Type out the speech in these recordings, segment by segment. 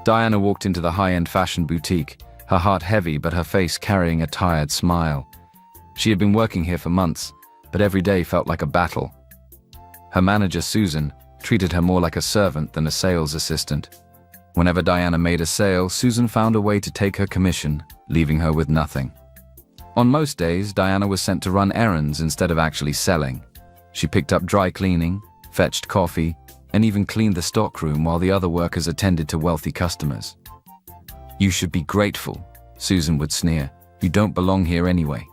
Diana walked into the high-end fashion boutique, her heart heavy but her face carrying a tired smile. She had been working here for months, but every day felt like a battle. Her manager, Susan, treated her more like a servant than a sales assistant. Whenever Diana made a sale, Susan found a way to take her commission, leaving her with nothing. On most days, Diana was sent to run errands instead of actually selling. She picked up dry cleaning, fetched coffee, and even cleaned the stockroom while the other workers attended to wealthy customers. "You should be grateful," Susan would sneer. "You don't belong here anyway."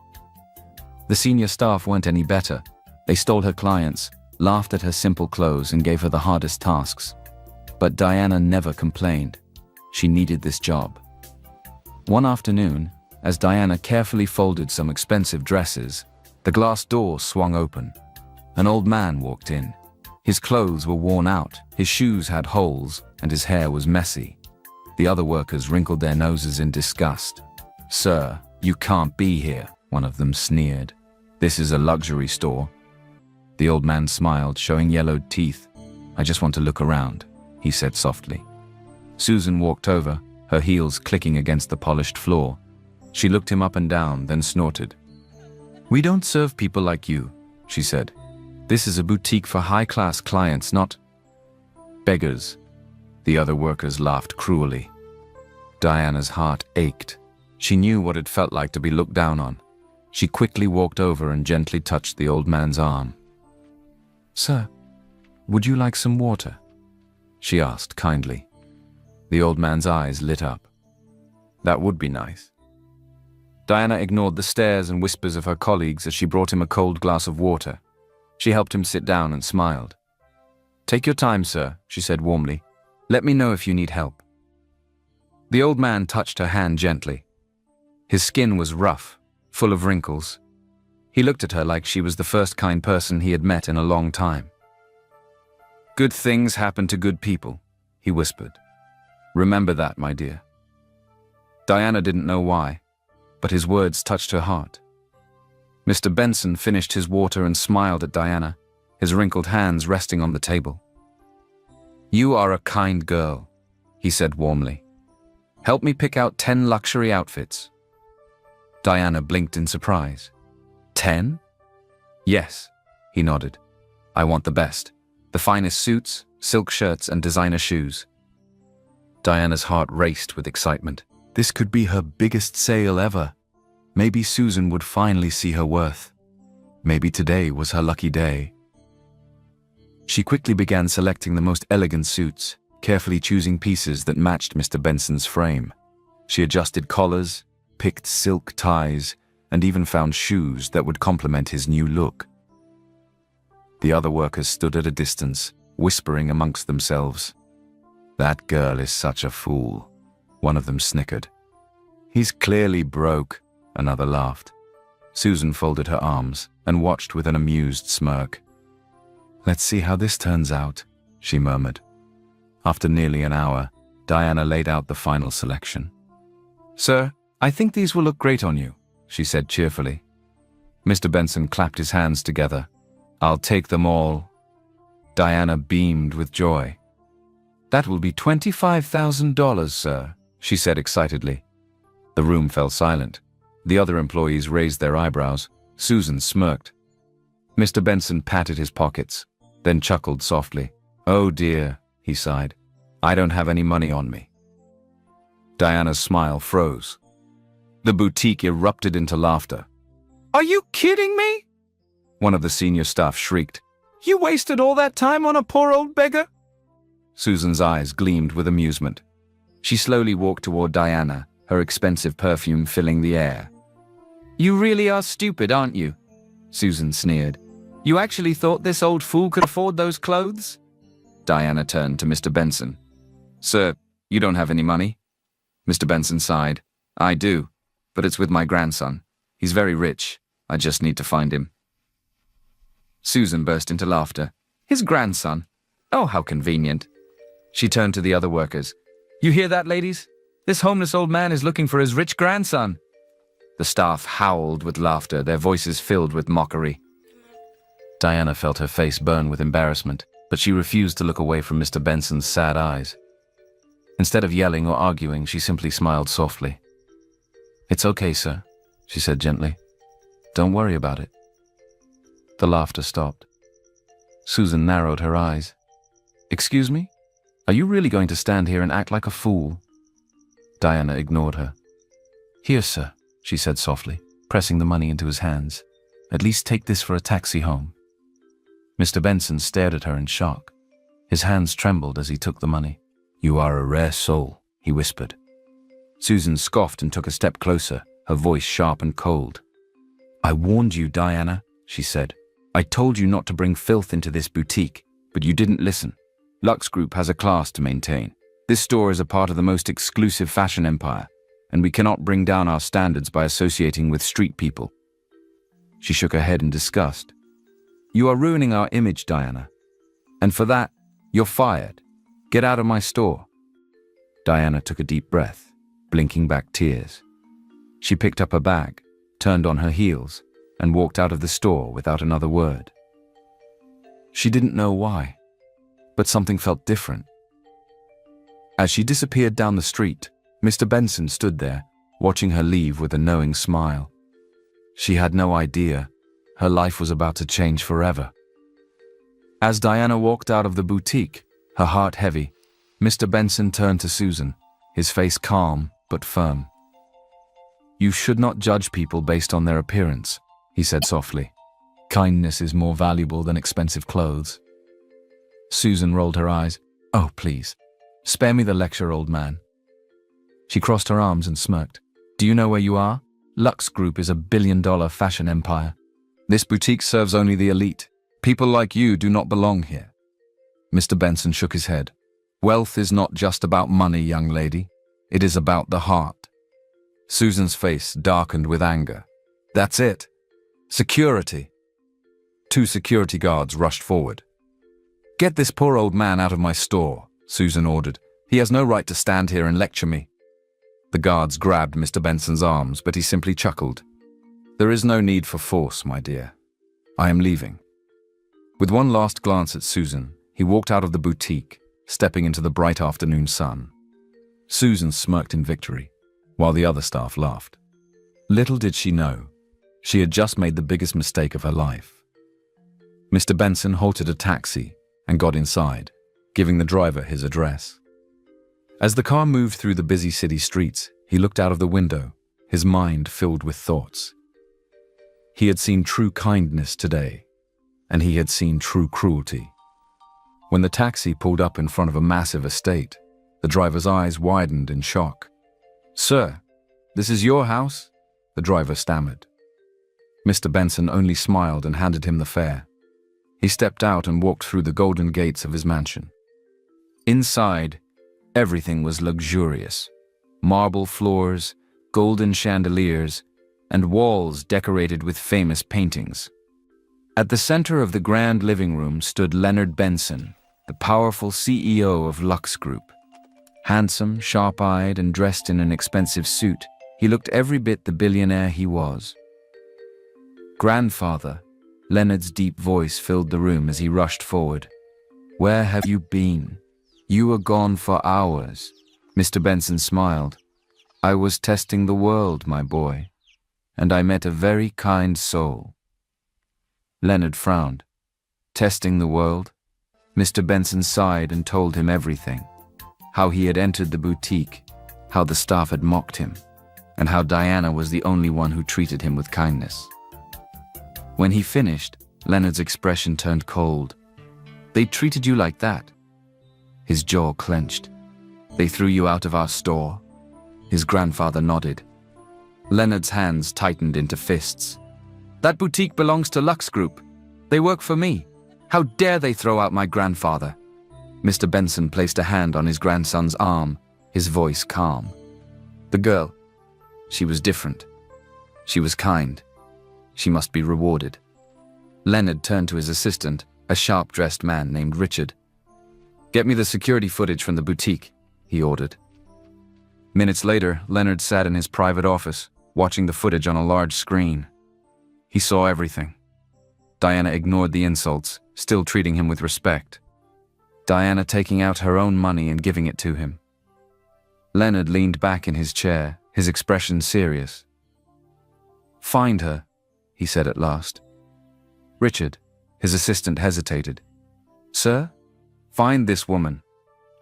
The senior staff weren't any better. They stole her clients, laughed at her simple clothes, and gave her the hardest tasks. But Diana never complained. She needed this job. One afternoon, as Diana carefully folded some expensive dresses, the glass door swung open. An old man walked in. His clothes were worn out, his shoes had holes, and his hair was messy. The other workers wrinkled their noses in disgust. "Sir, you can't be here," one of them sneered. "This is a luxury store." The old man smiled, showing yellowed teeth. "I just want to look around," he said softly. Susan walked over, her heels clicking against the polished floor. She looked him up and down, then snorted. "We don't serve people like you," she said. "This is a boutique for high-class clients, not beggars." The other workers laughed cruelly. Diana's heart ached. She knew what it felt like to be looked down on. She quickly walked over and gently touched the old man's arm. "Sir, would you like some water?" she asked kindly. The old man's eyes lit up. "That would be nice." Diana ignored the stares and whispers of her colleagues as she brought him a cold glass of water. She helped him sit down and smiled. "Take your time, sir," she said warmly. "Let me know if you need help." The old man touched her hand gently. His skin was rough, full of wrinkles. He looked at her like she was the first kind person he had met in a long time. "Good things happen to good people," he whispered. "Remember that, my dear." Diana didn't know why, but his words touched her heart. Mr. Benson finished his water and smiled at Diana, his wrinkled hands resting on the table. "You are a kind girl," he said warmly. "Help me pick out 10 luxury outfits." Diana blinked in surprise. 10? "Yes," he nodded. "I want the best. The finest suits, silk shirts, and designer shoes." Diana's heart raced with excitement. This could be her biggest sale ever. Maybe Susan would finally see her worth. Maybe today was her lucky day. She quickly began selecting the most elegant suits, carefully choosing pieces that matched Mr. Benson's frame. She adjusted collars, picked silk ties, and even found shoes that would complement his new look. The other workers stood at a distance, whispering amongst themselves. "That girl is such a fool," one of them snickered. "He's clearly broke," another laughed. Susan folded her arms and watched with an amused smirk. "Let's see how this turns out," she murmured. After nearly an hour, Diana laid out the final selection. "Sir, I think these will look great on you," she said cheerfully. Mr. Benson clapped his hands together. "I'll take them all." Diana beamed with joy. "That will be $25,000, sir," she said excitedly. The room fell silent. The other employees raised their eyebrows. Susan smirked. Mr. Benson patted his pockets, then chuckled softly. "Oh dear," he sighed. "I don't have any money on me." Diana's smile froze. The boutique erupted into laughter. "Are you kidding me?" one of the senior staff shrieked. "You wasted all that time on a poor old beggar?" Susan's eyes gleamed with amusement. She slowly walked toward Diana, her expensive perfume filling the air. "You really are stupid, aren't you?" Susan sneered. "You actually thought this old fool could afford those clothes?" Diana turned to Mr. Benson. "Sir, you don't have any money?" Mr. Benson sighed. "I do, but it's with my grandson. He's very rich. I just need to find him." Susan burst into laughter. "His grandson? Oh, how convenient." She turned to the other workers. "You hear that, ladies? This homeless old man is looking for his rich grandson." The staff howled with laughter, their voices filled with mockery. Diana felt her face burn with embarrassment, but she refused to look away from Mr. Benson's sad eyes. Instead of yelling or arguing, she simply smiled softly. "It's okay, sir," she said gently. "Don't worry about it." The laughter stopped. Susan narrowed her eyes. "Excuse me? Are you really going to stand here and act like a fool?" Diana ignored her. "Here, sir," she said softly, pressing the money into his hands. "At least take this for a taxi home." Mr. Benson stared at her in shock. His hands trembled as he took the money. "You are a rare soul," he whispered. Susan scoffed and took a step closer, her voice sharp and cold. "I warned you, Diana," she said. "I told you not to bring filth into this boutique, but you didn't listen. Lux Group has a class to maintain. This store is a part of the most exclusive fashion empire, and we cannot bring down our standards by associating with street people." She shook her head in disgust. "You are ruining our image, Diana. And for that, you're fired. Get out of my store." Diana took a deep breath, blinking back tears. She picked up her bag, turned on her heels, and walked out of the store without another word. She didn't know why, but something felt different. As she disappeared down the street, Mr. Benson stood there, watching her leave with a knowing smile. She had no idea her life was about to change forever. As Diana walked out of the boutique, her heart heavy, Mr. Benson turned to Susan, his face calm but firm. "You should not judge people based on their appearance," he said softly. "Kindness is more valuable than expensive clothes." Susan rolled her eyes. "Oh, please, spare me the lecture, old man." She crossed her arms and smirked. "Do you know where you are? Lux Group is a billion-dollar fashion empire. This boutique serves only the elite. People like you do not belong here." Mr. Benson shook his head. "Wealth is not just about money, young lady. It is about the heart." Susan's face darkened with anger. "That's it. Security." Two security guards rushed forward. "Get this poor old man out of my store," Susan ordered. "He has no right to stand here and lecture me." The guards grabbed Mr. Benson's arms, but he simply chuckled. "There is no need for force, my dear. I am leaving." With one last glance at Susan, he walked out of the boutique, stepping into the bright afternoon sun. Susan smirked in victory, while the other staff laughed. Little did she know, she had just made the biggest mistake of her life. Mr. Benson halted a taxi and got inside, giving the driver his address. As the car moved through the busy city streets, he looked out of the window, his mind filled with thoughts. He had seen true kindness today, and he had seen true cruelty. When the taxi pulled up in front of a massive estate, the driver's eyes widened in shock. "Sir, this is your house?" the driver stammered. Mr. Benson only smiled and handed him the fare. He stepped out and walked through the golden gates of his mansion. Inside, everything was luxurious. Marble floors, golden chandeliers, and walls decorated with famous paintings. At the center of the grand living room stood Leonard Benson, the powerful CEO of Lux Group. Handsome, sharp-eyed, and dressed in an expensive suit, he looked every bit the billionaire he was. "Grandfather," Leonard's deep voice filled the room as he rushed forward. "Where have you been? You were gone for hours." Mr. Benson smiled. "I was testing the world, my boy, and I met a very kind soul." Leonard frowned. "Testing the world?" Mr. Benson sighed and told him everything. How he had entered the boutique, how the staff had mocked him, and how Diana was the only one who treated him with kindness. When he finished, Leonard's expression turned cold. "They treated you like that?" His jaw clenched. "They threw you out of our store?" His grandfather nodded. Leonard's hands tightened into fists. "That boutique belongs to Lux Group. They work for me. How dare they throw out my grandfather?" Mr. Benson placed a hand on his grandson's arm, his voice calm. "The girl, she was different. She was kind. She must be rewarded." Leonard turned to his assistant, a sharp-dressed man named Richard. "Get me the security footage from the boutique," he ordered. Minutes later, Leonard sat in his private office, watching the footage on a large screen. He saw everything. Diana ignored the insults, still treating him with respect. Diana taking out her own money and giving it to him. Leonard leaned back in his chair, his expression serious. "Find her," he said at last. "Richard," his assistant hesitated. "Sir? Find this woman.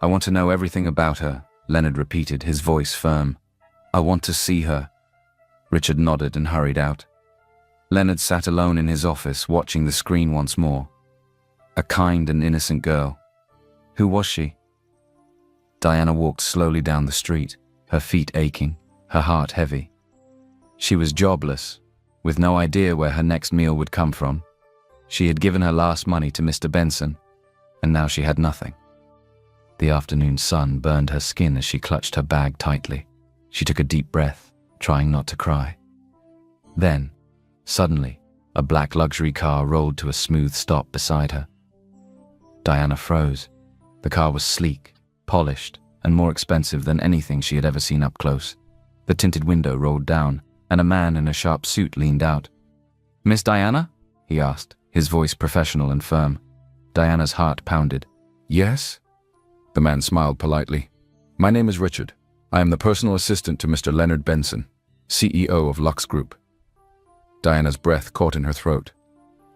I want to know everything about her," Leonard repeated, his voice firm. "I want to see her." Richard nodded and hurried out. Leonard sat alone in his office, watching the screen once more. A kind and innocent girl. Who was she? Diana walked slowly down the street, her feet aching, her heart heavy. She was jobless, with no idea where her next meal would come from. She had given her last money to Mr. Benson, and now she had nothing. The afternoon sun burned her skin as she clutched her bag tightly. She took a deep breath, trying not to cry. Then, suddenly, a black luxury car rolled to a smooth stop beside her. Diana froze. The car was sleek, polished, and more expensive than anything she had ever seen up close. The tinted window rolled down, and a man in a sharp suit leaned out. "Miss Diana?" he asked, his voice professional and firm. Diana's heart pounded. "Yes?" The man smiled politely. "My name is Richard. I am the personal assistant to Mr. Leonard Benson, CEO of Lux Group." Diana's breath caught in her throat.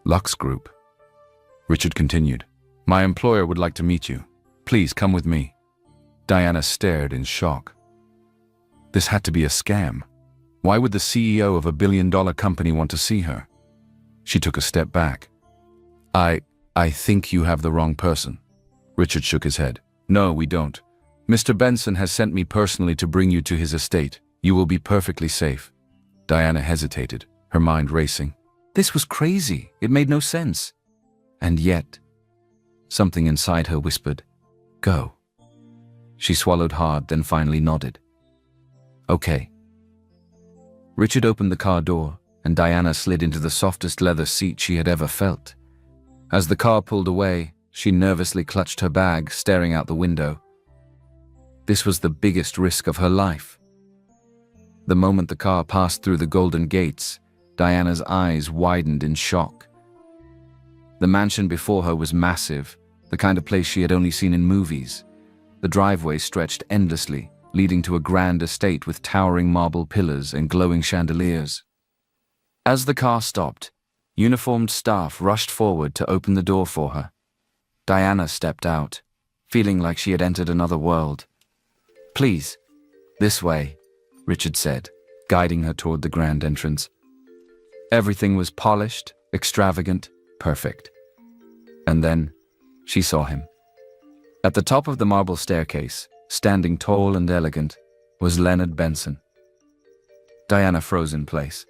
"Lux Group?" Richard continued. "My employer would like to meet you. Please come with me." Diana stared in shock. This had to be a scam. Why would the CEO of a billion-dollar company want to see her? She took a step back. I think you have the wrong person." Richard shook his head. "No, we don't. Mr. Benson has sent me personally to bring you to his estate. You will be perfectly safe." Diana hesitated, her mind racing. This was crazy. It made no sense. And yet, something inside her whispered, "Go." She swallowed hard, then finally nodded. "Okay." Richard opened the car door, and Diana slid into the softest leather seat she had ever felt. As the car pulled away, she nervously clutched her bag, staring out the window. This was the biggest risk of her life. The moment the car passed through the golden gates, Diana's eyes widened in shock. The mansion before her was massive, the kind of place she had only seen in movies. The driveway stretched endlessly, leading to a grand estate with towering marble pillars and glowing chandeliers. As the car stopped, uniformed staff rushed forward to open the door for her. Diana stepped out, feeling like she had entered another world. "Please, this way," Richard said, guiding her toward the grand entrance. Everything was polished, extravagant, perfect. And then, she saw him. At the top of the marble staircase, standing tall and elegant, was Leonard Benson. Diana froze in place.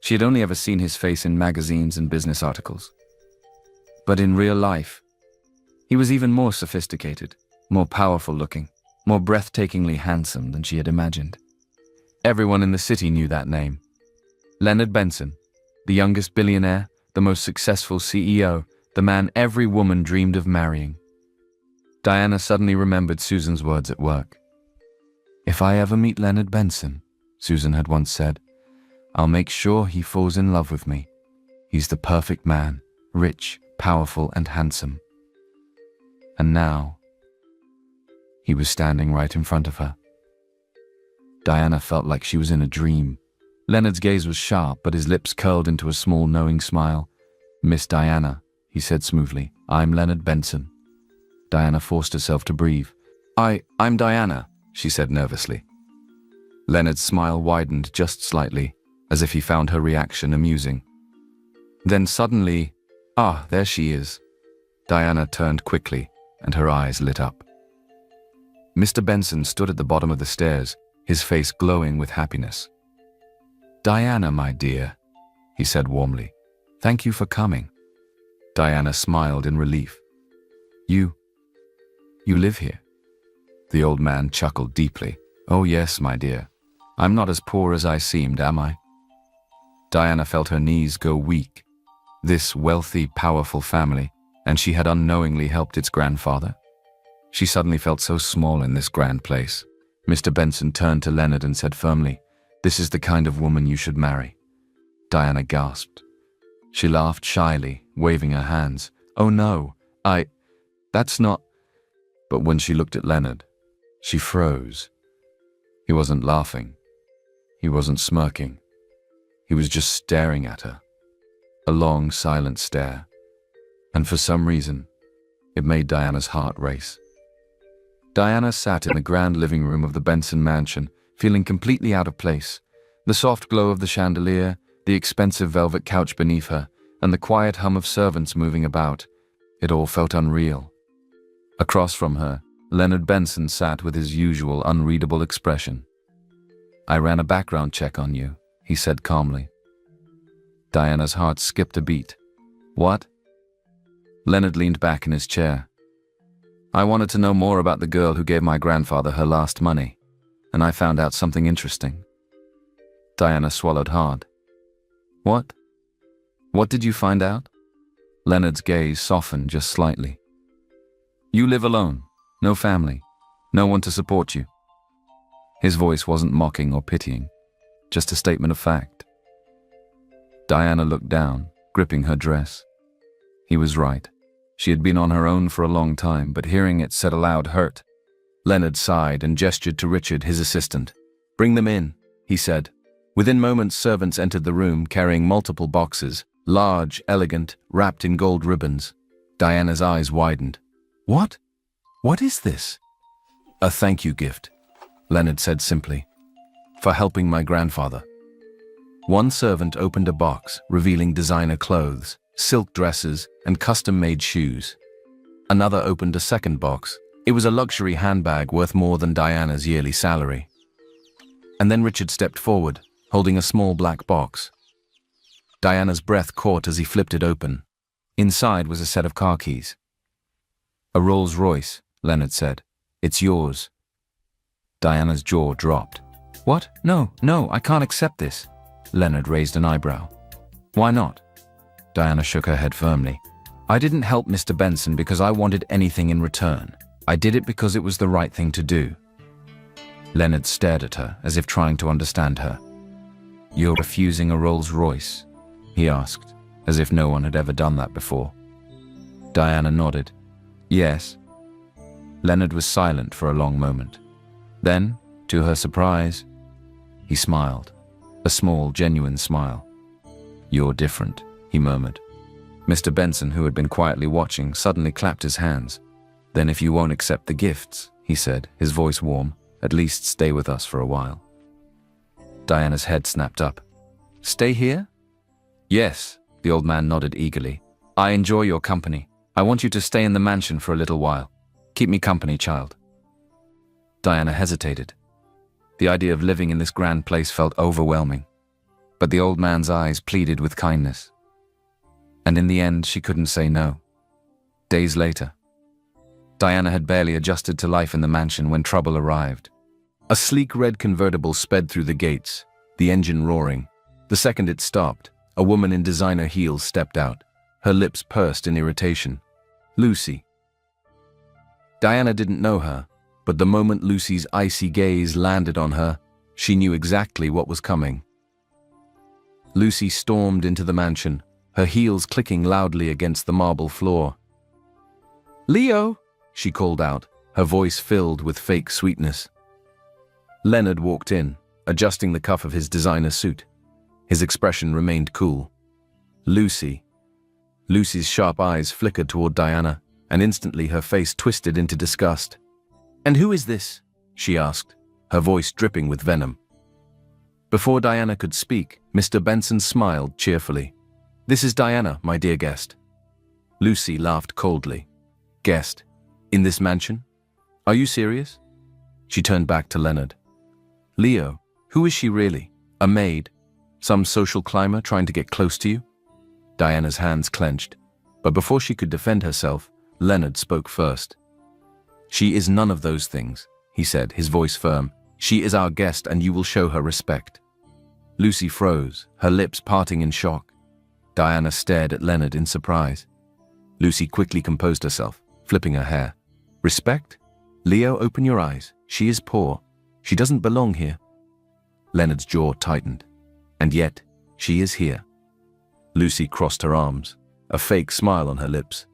She had only ever seen his face in magazines and business articles. But in real life, he was even more sophisticated, more powerful looking, more breathtakingly handsome than she had imagined. Everyone in the city knew that name. Leonard Benson, the youngest billionaire, the most successful CEO, the man every woman dreamed of marrying. Diana suddenly remembered Susan's words at work. "If I ever meet Leonard Benson," Susan had once said, "I'll make sure he falls in love with me. He's the perfect man, rich, powerful, and handsome." And now, he was standing right in front of her. Diana felt like she was in a dream. Leonard's gaze was sharp, but his lips curled into a small, knowing smile. "Miss Diana," he said smoothly, "I'm Leonard Benson." Diana forced herself to breathe. I'm Diana," she said nervously. Leonard's smile widened just slightly, as if he found her reaction amusing. Then suddenly, there she is. Diana turned quickly, and her eyes lit up. Mr. Benson stood at the bottom of the stairs, his face glowing with happiness. "Diana, my dear," he said warmly, "thank you for coming." Diana smiled in relief. You live here?" The old man chuckled deeply. "Oh yes, my dear. I'm not as poor as I seemed, am I?" Diana felt her knees go weak. This wealthy, powerful family, and she had unknowingly helped its grandfather. She suddenly felt so small in this grand place. Mr. Benson turned to Leonard and said firmly, "This is the kind of woman you should marry." Diana gasped. She laughed shyly, waving her hands. "Oh no, that's not..." But when she looked at Leonard, she froze. He wasn't laughing. He wasn't smirking. He was just staring at her. A long, silent stare. And for some reason, it made Diana's heart race. Diana sat in the grand living room of the Benson mansion, feeling completely out of place. The soft glow of the chandelier, the expensive velvet couch beneath her, and the quiet hum of servants moving about, it all felt unreal. Across from her, Leonard Benson sat with his usual unreadable expression. "I ran a background check on you," he said calmly. Diana's heart skipped a beat. "What?" Leonard leaned back in his chair. "I wanted to know more about the girl who gave my grandfather her last money, and I found out something interesting." Diana swallowed hard. "What? What did you find out?" Leonard's gaze softened just slightly. "You live alone, no family, no one to support you." His voice wasn't mocking or pitying, just a statement of fact. Diana looked down, gripping her dress. He was right. She had been on her own for a long time, but hearing it said aloud hurt. Leonard sighed and gestured to Richard, his assistant. "Bring them in," he said. Within moments, servants entered the room carrying multiple boxes, large, elegant, wrapped in gold ribbons. Diana's eyes widened. "What? What is this?" "A thank you gift," Leonard said simply, "for helping my grandfather." One servant opened a box, revealing designer clothes, silk dresses, and custom-made shoes. Another opened a second box. It was a luxury handbag worth more than Diana's yearly salary. And then Richard stepped forward, holding a small black box. Diana's breath caught as he flipped it open. Inside was a set of car keys. "A Rolls-Royce," Leonard said. "It's yours." Diana's jaw dropped. "What? No, I can't accept this." Leonard raised an eyebrow. "Why not?" Diana shook her head firmly. "I didn't help Mr. Benson because I wanted anything in return. I did it because it was the right thing to do." Leonard stared at her as if trying to understand her. "You're refusing a Rolls-Royce?" he asked, as if no one had ever done that before. Diana nodded. "Yes." Leonard was silent for a long moment. Then, to her surprise, he smiled. A small, genuine smile. "You're different," he murmured. Mr. Benson, who had been quietly watching, suddenly clapped his hands. "Then if you won't accept the gifts," he said, his voice warm, "at least stay with us for a while." Diana's head snapped up. "Stay here?" "Yes," the old man nodded eagerly. "I enjoy your company. I want you to stay in the mansion for a little while. Keep me company, child." Diana hesitated. The idea of living in this grand place felt overwhelming. But the old man's eyes pleaded with kindness. And in the end, she couldn't say no. Days later, Diana had barely adjusted to life in the mansion when trouble arrived. A sleek red convertible sped through the gates, the engine roaring. The second it stopped, a woman in designer heels stepped out, her lips pursed in irritation. Lucy. Diana didn't know her, but the moment Lucy's icy gaze landed on her, she knew exactly what was coming. Lucy stormed into the mansion, her heels clicking loudly against the marble floor. "Leo!" she called out, her voice filled with fake sweetness. Leonard walked in, adjusting the cuff of his designer suit. His expression remained cool. "Lucy." Lucy's sharp eyes flickered toward Diana, and instantly her face twisted into disgust. "And who is this?" she asked, her voice dripping with venom. Before Diana could speak, Mr. Benson smiled cheerfully. "This is Diana, my dear guest." Lucy laughed coldly. "Guest? In this mansion? Are you serious?" She turned back to Leonard. "Leo, who is she really? A maid? Some social climber trying to get close to you?" Diana's hands clenched, but before she could defend herself, Leonard spoke first. "She is none of those things," he said, his voice firm. "She is our guest and you will show her respect." Lucy froze, her lips parting in shock. Diana stared at Leonard in surprise. Lucy quickly composed herself, flipping her hair. "Respect? Leo, open your eyes. She is poor. She doesn't belong here." Leonard's jaw tightened. "And yet, she is here." Lucy crossed her arms, a fake smile on her lips.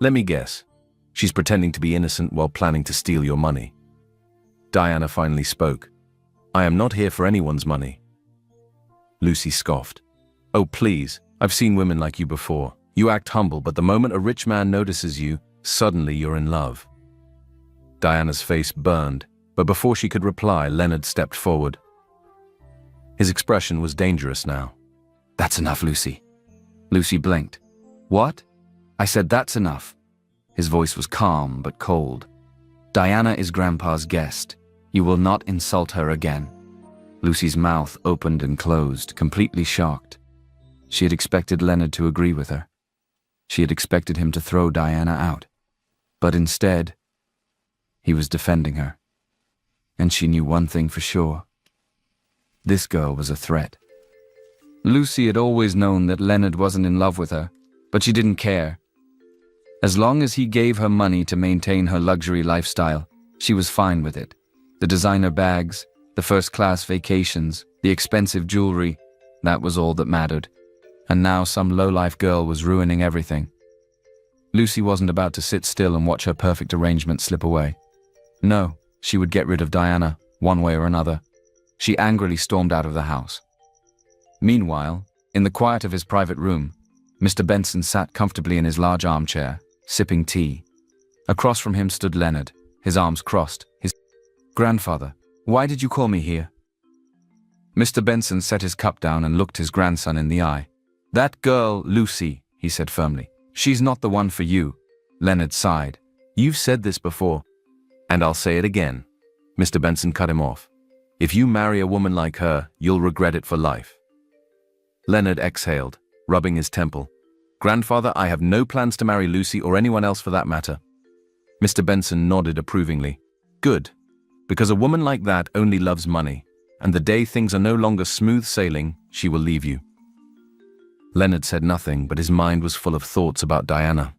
"Let me guess. She's pretending to be innocent while planning to steal your money." Diana finally spoke. "I am not here for anyone's money." Lucy scoffed. "Oh, please, I've seen women like you before. You act humble, but the moment a rich man notices you, suddenly you're in love." Diana's face burned, but before she could reply, Leonard stepped forward. His expression was dangerous now. "That's enough, Lucy." Lucy blinked. "What?" I said, "That's enough." His voice was calm but cold. "Diana is Grandpa's guest. You will not insult her again." Lucy's mouth opened and closed, completely shocked. She had expected Leonard to agree with her. She had expected him to throw Diana out. But instead, he was defending her. And she knew one thing for sure. This girl was a threat. Lucy had always known that Leonard wasn't in love with her, but she didn't care. As long as he gave her money to maintain her luxury lifestyle, she was fine with it. The designer bags, the first-class vacations, the expensive jewelry, that was all that mattered. And now some low-life girl was ruining everything. Lucy wasn't about to sit still and watch her perfect arrangement slip away. No, she would get rid of Diana, one way or another. She angrily stormed out of the house. Meanwhile, in the quiet of his private room, Mr. Benson sat comfortably in his large armchair, sipping tea. Across from him stood Leonard, his arms crossed, his "Grandfather, why did you call me here?" Mr. Benson set his cup down and looked his grandson in the eye. "That girl, Lucy," he said firmly. "She's not the one for you." Leonard sighed. "You've said this before, and I'll say it again." Mr. Benson cut him off. "If you marry a woman like her, you'll regret it for life." Leonard exhaled, rubbing his temple. "Grandfather, I have no plans to marry Lucy or anyone else for that matter." Mr. Benson nodded approvingly. "Good, because a woman like that only loves money, and the day things are no longer smooth sailing, she will leave you." Leonard said nothing, but his mind was full of thoughts about Diana.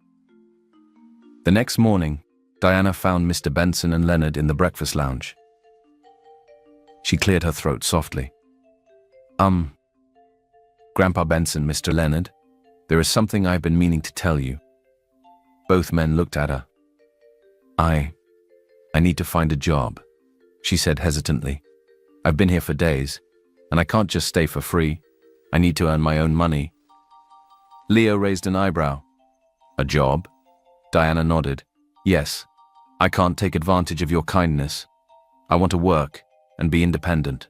The next morning, Diana found Mr. Benson and Leonard in the breakfast lounge. She cleared her throat softly. Grandpa Benson, Mr. Leonard, there is something I've been meaning to tell you." Both men looked at her. I need to find a job," she said hesitantly. "I've been here for days, and I can't just stay for free. I need to earn my own money." Leo raised an eyebrow. "A job?" Diana nodded. "Yes. I can't take advantage of your kindness. I want to work and be independent."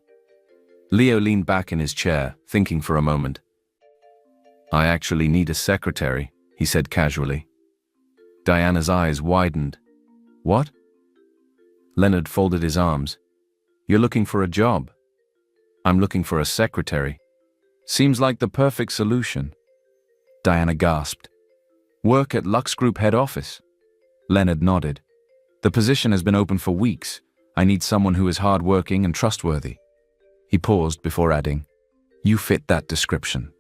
Leo leaned back in his chair, thinking for a moment. "I actually need a secretary," he said casually. Diana's eyes widened. "What?" Leonard folded his arms. "You're looking for a job?" "I'm looking for a secretary." "Seems like the perfect solution." Diana gasped. "Work at Lux Group head office?" Leonard nodded. "The position has been open for weeks. I need someone who is hardworking and trustworthy." He paused before adding, "You fit that description."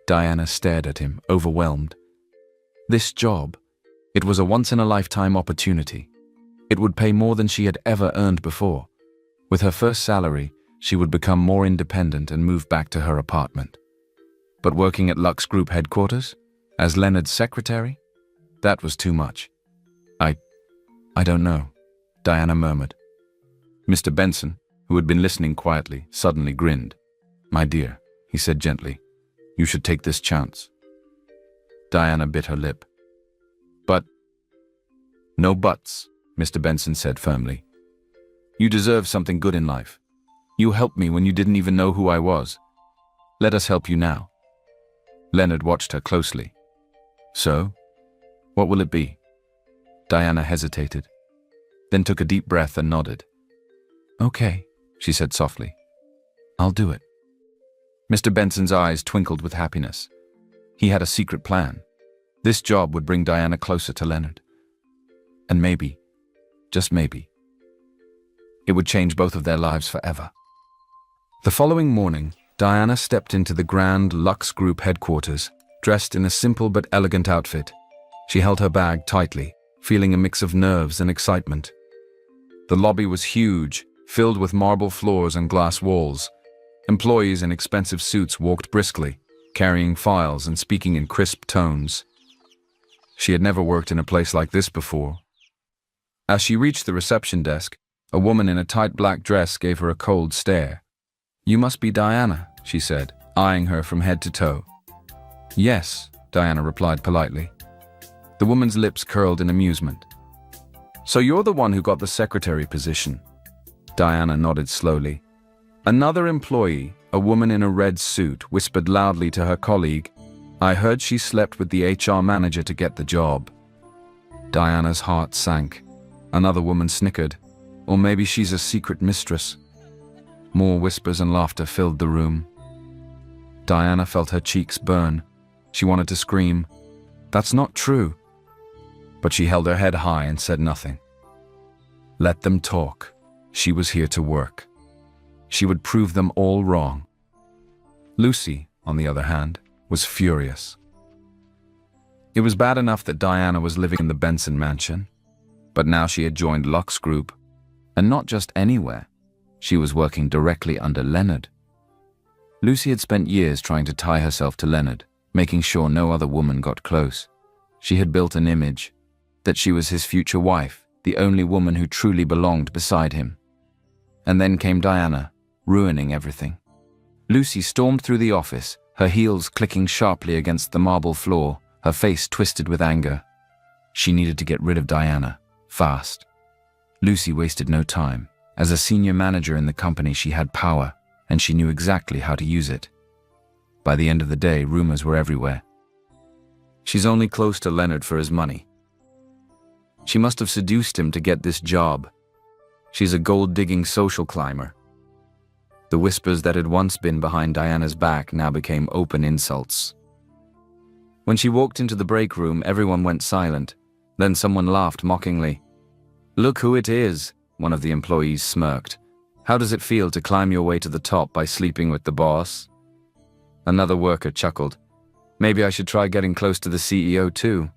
Diana stared at him, overwhelmed. This job, it was a once-in-a-lifetime opportunity. It would pay more than she had ever earned before. With her first salary, she would become more independent and move back to her apartment. But working at Lux Group headquarters, as Leonard's secretary, that was too much. I don't know," Diana murmured. Mr. Benson, who had been listening quietly, suddenly grinned. "My dear," he said gently, "you should take this chance." Diana bit her lip. "But—" "No buts," Mr. Benson said firmly. "You deserve something good in life. You helped me when you didn't even know who I was. Let us help you now." Leonard watched her closely. "So, what will it be?" Diana hesitated, then took a deep breath and nodded. "Okay," she said softly. "I'll do it." Mr. Benson's eyes twinkled with happiness. He had a secret plan. This job would bring Diana closer to Leonard. And maybe, just maybe, it would change both of their lives forever. The following morning, Diana stepped into the grand Lux Group headquarters, dressed in a simple but elegant outfit. She held her bag tightly, feeling a mix of nerves and excitement. The lobby was huge, filled with marble floors and glass walls. Employees in expensive suits walked briskly, carrying files and speaking in crisp tones. She had never worked in a place like this before. As she reached the reception desk, A woman in a tight black dress gave her a cold stare. "You must be Diana," she said, eyeing her from head to toe. "Yes," Diana replied politely. The woman's lips curled in amusement. "So you're the one who got the secretary position?" Diana nodded slowly. Another employee, a woman in a red suit, whispered loudly to her colleague, "I heard she slept with the HR manager to get the job." Diana's heart sank. Another woman snickered. "Or maybe she's a secret mistress." More whispers and laughter filled the room. Diana felt her cheeks burn. She wanted to scream, "That's not true." But she held her head high and said nothing. Let them talk. She was here to work. She would prove them all wrong. Lucy, on the other hand, was furious. It was bad enough that Diana was living in the Benson mansion, but now she had joined Lux Group, and not just anywhere. She was working directly under Leonard. Lucy had spent years trying to tie herself to Leonard, making sure no other woman got close. She had built an image that she was his future wife, the only woman who truly belonged beside him. And then came Diana, ruining everything. Lucy stormed through the office, her heels clicking sharply against the marble floor, her face twisted with anger. She needed to get rid of Diana, fast. Lucy wasted no time. As a senior manager in the company, she had power, and she knew exactly how to use it. By the end of the day, rumors were everywhere. She's only close to Leonard for his money. She must have seduced him to get this job. She's a gold-digging social climber. The whispers that had once been behind Diana's back now became open insults. When she walked into the break room, everyone went silent. Then someone laughed mockingly. "Look who it is," one of the employees smirked. "How does it feel to climb your way to the top by sleeping with the boss?" Another worker chuckled. "Maybe I should try getting close to the CEO too.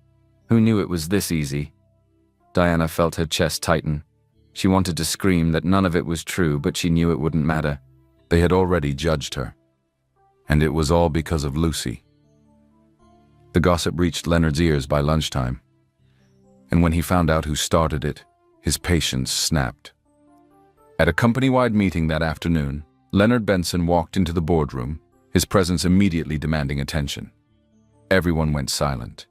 Who knew it was this easy?" Diana felt her chest tighten. She wanted to scream that none of it was true, but she knew it wouldn't matter. They had already judged her. And it was all because of Lucy. The gossip reached Leonard's ears by lunchtime. And when he found out who started it, his patience snapped. At a company-wide meeting that afternoon, Leonard Benson walked into the boardroom, his presence immediately demanding attention. Everyone went silent.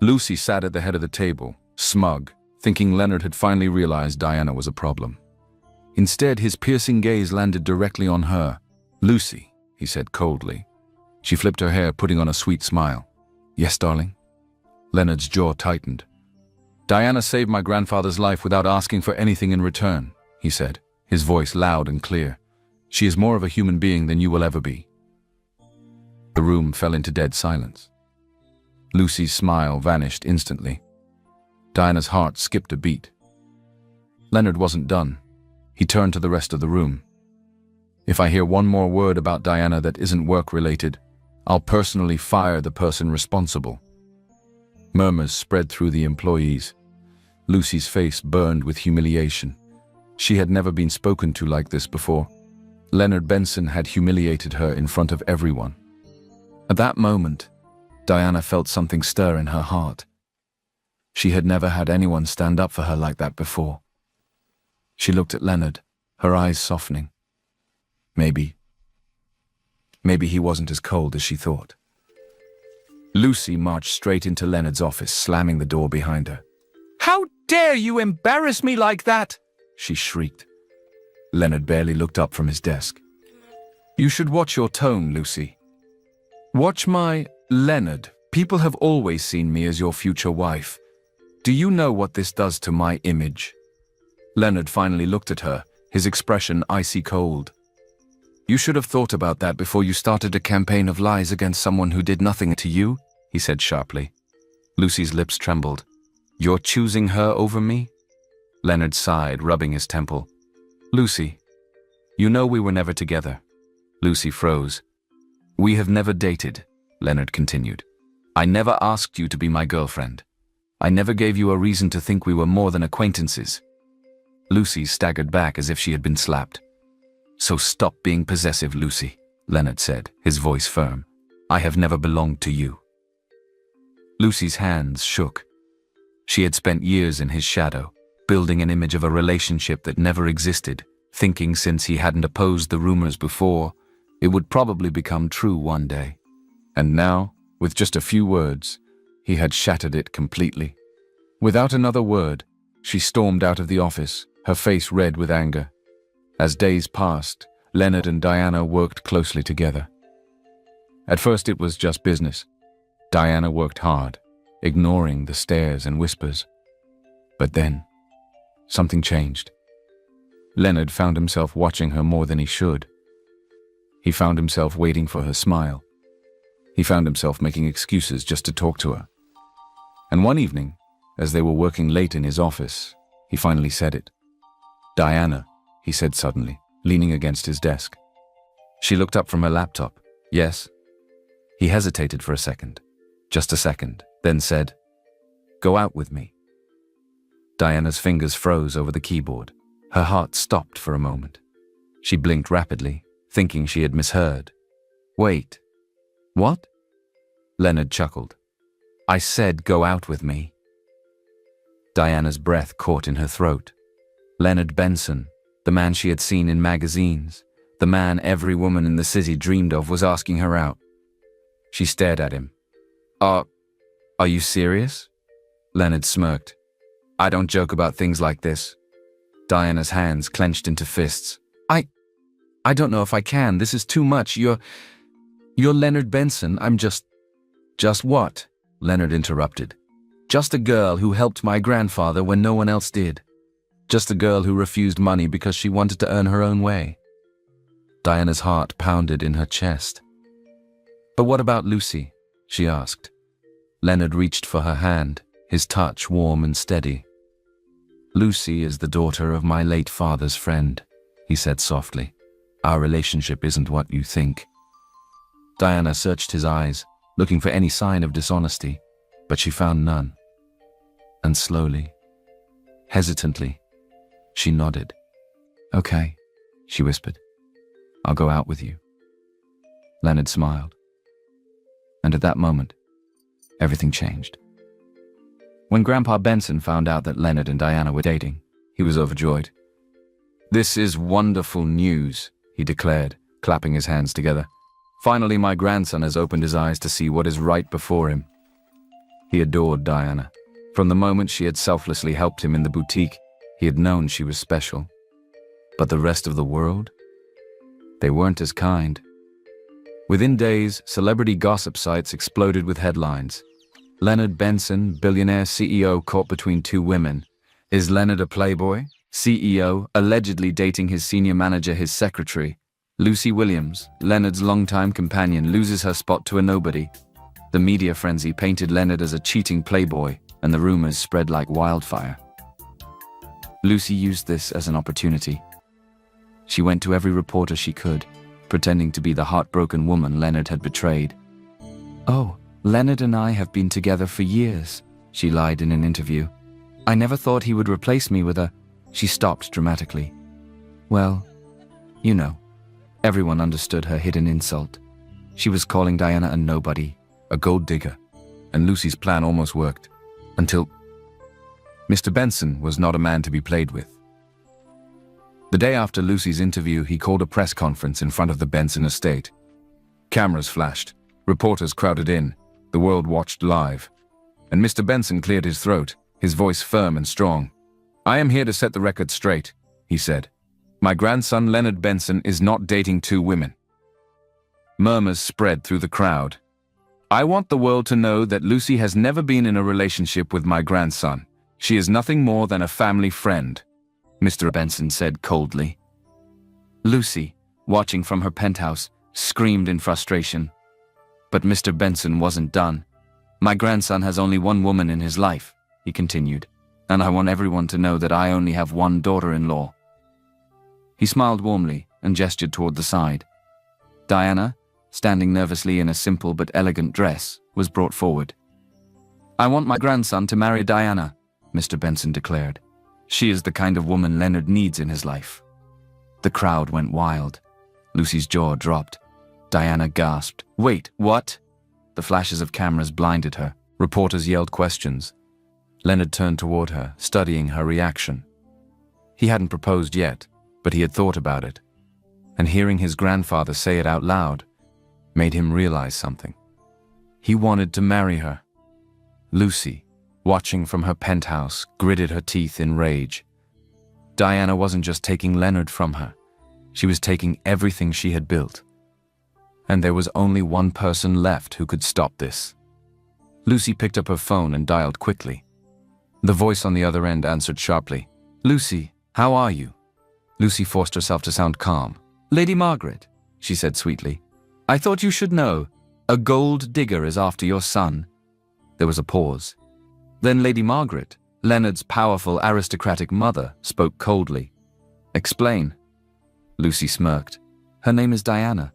Lucy sat at the head of the table, smug, thinking Leonard had finally realized Diana was a problem. Instead, his piercing gaze landed directly on her. "Lucy," he said coldly. She flipped her hair, putting on a sweet smile. "Yes, darling?" Leonard's jaw tightened. "Diana saved my grandfather's life without asking for anything in return," he said, his voice loud and clear. "She is more of a human being than you will ever be." The room fell into dead silence. Lucy's smile vanished instantly. Diana's heart skipped a beat. Leonard wasn't done. He turned to the rest of the room. "If I hear one more word about Diana that isn't work-related, I'll personally fire the person responsible." Murmurs spread through the employees. Lucy's face burned with humiliation. She had never been spoken to like this before. Leonard Benson had humiliated her in front of everyone. At that moment, Diana felt something stir in her heart. She had never had anyone stand up for her like that before. She looked at Leonard, her eyes softening. Maybe he wasn't as cold as she thought. Lucy marched straight into Leonard's office, slamming the door behind her. "How dare you embarrass me like that?" she shrieked. Leonard barely looked up from his desk. "You should watch your tone, Lucy. Watch my Leonard. People have always seen me as your future wife. Do you know what this does to my image?" Leonard finally looked at her, his expression icy cold. "You should have thought about that before you started a campaign of lies against someone who did nothing to you," he said sharply. Lucy's lips trembled. "You're choosing her over me?" Leonard sighed, rubbing his temple. "Lucy, you know we were never together." Lucy froze. "We have never dated," Leonard continued. "I never asked you to be my girlfriend. I never gave you a reason to think we were more than acquaintances." Lucy staggered back as if she had been slapped. "So stop being possessive, Lucy," Leonard said, his voice firm. "I have never belonged to you." Lucy's hands shook. She had spent years in his shadow, building an image of a relationship that never existed, thinking since he hadn't opposed the rumors before, it would probably become true one day. And now, with just a few words, he had shattered it completely. Without another word, she stormed out of the office, her face red with anger. As days passed, Leonard and Diana worked closely together. At first it was just business. Diana worked hard, ignoring the stares and whispers. But then, something changed. Leonard found himself watching her more than he should. He found himself waiting for her smile. He found himself making excuses just to talk to her. And one evening, as they were working late in his office, he finally said it. "Diana," he said suddenly, leaning against his desk. She looked up from her laptop. "Yes?" He hesitated for a second, just a second, then said, "Go out with me." Diana's fingers froze over the keyboard. Her heart stopped for a moment. She blinked rapidly, thinking she had misheard. "Wait. What?" Leonard chuckled. "I said go out with me." Diana's breath caught in her throat. Leonard Benson, the man she had seen in magazines, the man every woman in the city dreamed of, was asking her out. She stared at him. Are you serious?" Leonard smirked. "I don't joke about things like this." Diana's hands clenched into fists. I don't know if I can. This is too much. You're Leonard Benson. I'm just what?" Leonard interrupted. "Just a girl who helped my grandfather when no one else did. Just a girl who refused money because she wanted to earn her own way." Diana's heart pounded in her chest. "But what about Lucy?" she asked. Leonard reached for her hand, his touch warm and steady. "Lucy is the daughter of my late father's friend," he said softly. "Our relationship isn't what you think." Diana searched his eyes, looking for any sign of dishonesty, but she found none. And slowly, hesitantly, she nodded. "Okay," she whispered. "I'll go out with you." Leonard smiled. And at that moment, everything changed. When Grandpa Benson found out that Leonard and Diana were dating, he was overjoyed. "This is wonderful news," he declared, clapping his hands together. "Finally, my grandson has opened his eyes to see what is right before him." He adored Diana. From the moment she had selflessly helped him in the boutique, he had known she was special. But the rest of the world? They weren't as kind. Within days, celebrity gossip sites exploded with headlines. Leonard Benson, billionaire CEO caught between two women. Is Leonard a playboy? CEO, allegedly dating his senior manager, his secretary. Lucy Williams, Leonard's longtime companion, loses her spot to a nobody. The media frenzy painted Leonard as a cheating playboy, and the rumors spread like wildfire. Lucy used this as an opportunity. She went to every reporter she could, pretending to be the heartbroken woman Leonard had betrayed. "Oh, Leonard and I have been together for years," she lied in an interview. "I never thought he would replace me with a..." She stopped dramatically. Well, you know, everyone understood her hidden insult. She was calling Diana a nobody, a gold digger, and Lucy's plan almost worked. Until Mr. Benson was not a man to be played with. The day after Lucy's interview, he called a press conference in front of the Benson estate. Cameras flashed, reporters crowded in, the world watched live. And Mr. Benson cleared his throat, his voice firm and strong. "I am here to set the record straight," he said. "My grandson Leonard Benson is not dating two women." Murmurs spread through the crowd. "I want the world to know that Lucy has never been in a relationship with my grandson. She is nothing more than a family friend," Mr. Benson said coldly. Lucy, watching from her penthouse, screamed in frustration. But Mr. Benson wasn't done. "My grandson has only one woman in his life," he continued, "and I want everyone to know that I only have one daughter-in-law." He smiled warmly and gestured toward the side. Diana, standing nervously in a simple but elegant dress, was brought forward. "I want my grandson to marry Diana," Mr. Benson declared. "She is the kind of woman Leonard needs in his life." The crowd went wild. Lucy's jaw dropped. Diana gasped. "Wait, what?" The flashes of cameras blinded her. Reporters yelled questions. Leonard turned toward her, studying her reaction. He hadn't proposed yet, but he had thought about it, and hearing his grandfather say it out loud made him realize something. He wanted to marry her. Lucy, watching from her penthouse, gritted her teeth in rage. Diana wasn't just taking Leonard from her, she was taking everything she had built. And there was only one person left who could stop this. Lucy picked up her phone and dialed quickly. The voice on the other end answered sharply. "Lucy, how are you?" Lucy forced herself to sound calm. "Lady Margaret," she said sweetly, "I thought you should know. A gold digger is after your son." There was a pause. Then Lady Margaret, Leonard's powerful aristocratic mother, spoke coldly. "Explain." Lucy smirked. "Her name is Diana.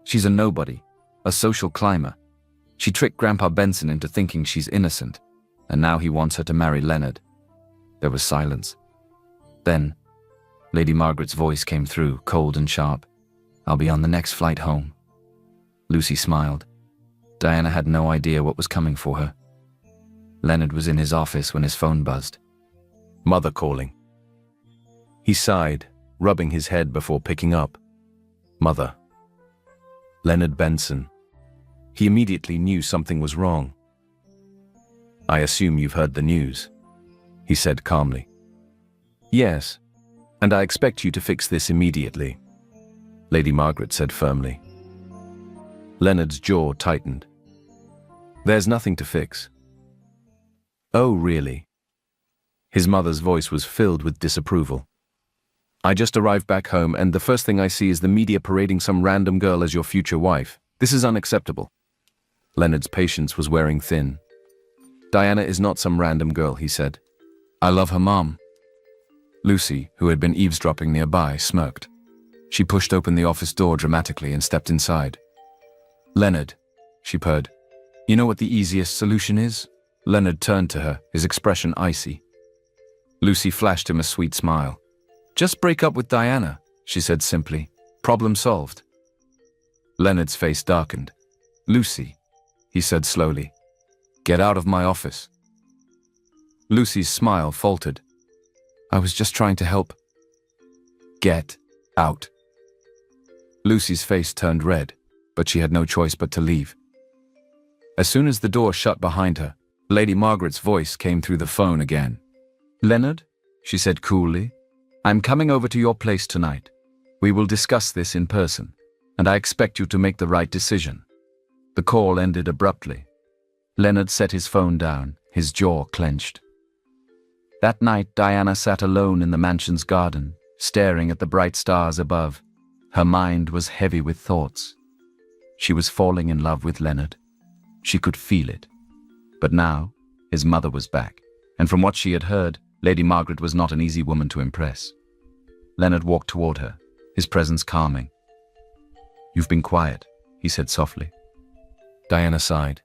She's a nobody, a social climber. She tricked Grandpa Benson into thinking she's innocent, and now he wants her to marry Leonard." There was silence. Then, Lady Margaret's voice came through, cold and sharp. "I'll be on the next flight home." Lucy smiled. Diana had no idea what was coming for her. Leonard was in his office when his phone buzzed. Mother calling. He sighed, rubbing his head before picking up. Mother. Leonard Benson. He immediately knew something was wrong. "I assume you've heard the news," he said calmly. "Yes, and I expect you to fix this immediately," Lady Margaret said firmly. Leonard's jaw tightened. "There's nothing to fix." "Oh, really?" His mother's voice was filled with disapproval. "I just arrived back home and the first thing I see is the media parading some random girl as your future wife. This is unacceptable." Leonard's patience was wearing thin. "Diana is not some random girl," he said. "I love her mom." Lucy, who had been eavesdropping nearby, smirked. She pushed open the office door dramatically and stepped inside. "Leonard," she purred, "you know what the easiest solution is?" Leonard turned to her, his expression icy. Lucy flashed him a sweet smile. "Just break up with Diana," she said simply. "Problem solved." Leonard's face darkened. "Lucy," he said slowly, "get out of my office." Lucy's smile faltered. "I was just trying to help." "Get out." Lucy's face turned red, but she had no choice but to leave. As soon as the door shut behind her, Lady Margaret's voice came through the phone again. "Leonard," she said coolly, "I'm coming over to your place tonight. We will discuss this in person, and I expect you to make the right decision." The call ended abruptly. Leonard set his phone down, his jaw clenched. That night, Diana sat alone in the mansion's garden, staring at the bright stars above. Her mind was heavy with thoughts. She was falling in love with Leonard. She could feel it. But now, his mother was back, and from what she had heard, Lady Margaret was not an easy woman to impress. Leonard walked toward her, his presence calming. "You've been quiet," he said softly. Diana sighed.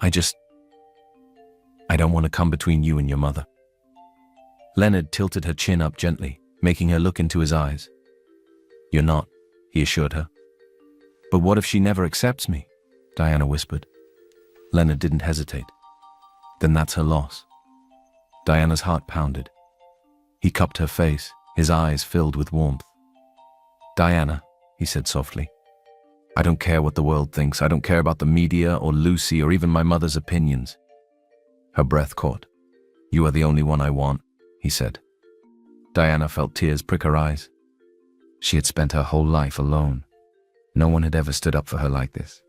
I don't want to come between you and your mother." Leonard tilted her chin up gently, making her look into his eyes. "You're not," he assured her. "But what if she never accepts me?" Diana whispered. Leonard didn't hesitate. "Then that's her loss." Diana's heart pounded. He cupped her face, his eyes filled with warmth. "Diana," he said softly, "I don't care what the world thinks. I don't care about the media or Lucy or even my mother's opinions." Her breath caught. "You are the only one I want," he said. Diana felt tears prick her eyes. She had spent her whole life alone. No one had ever stood up for her like this.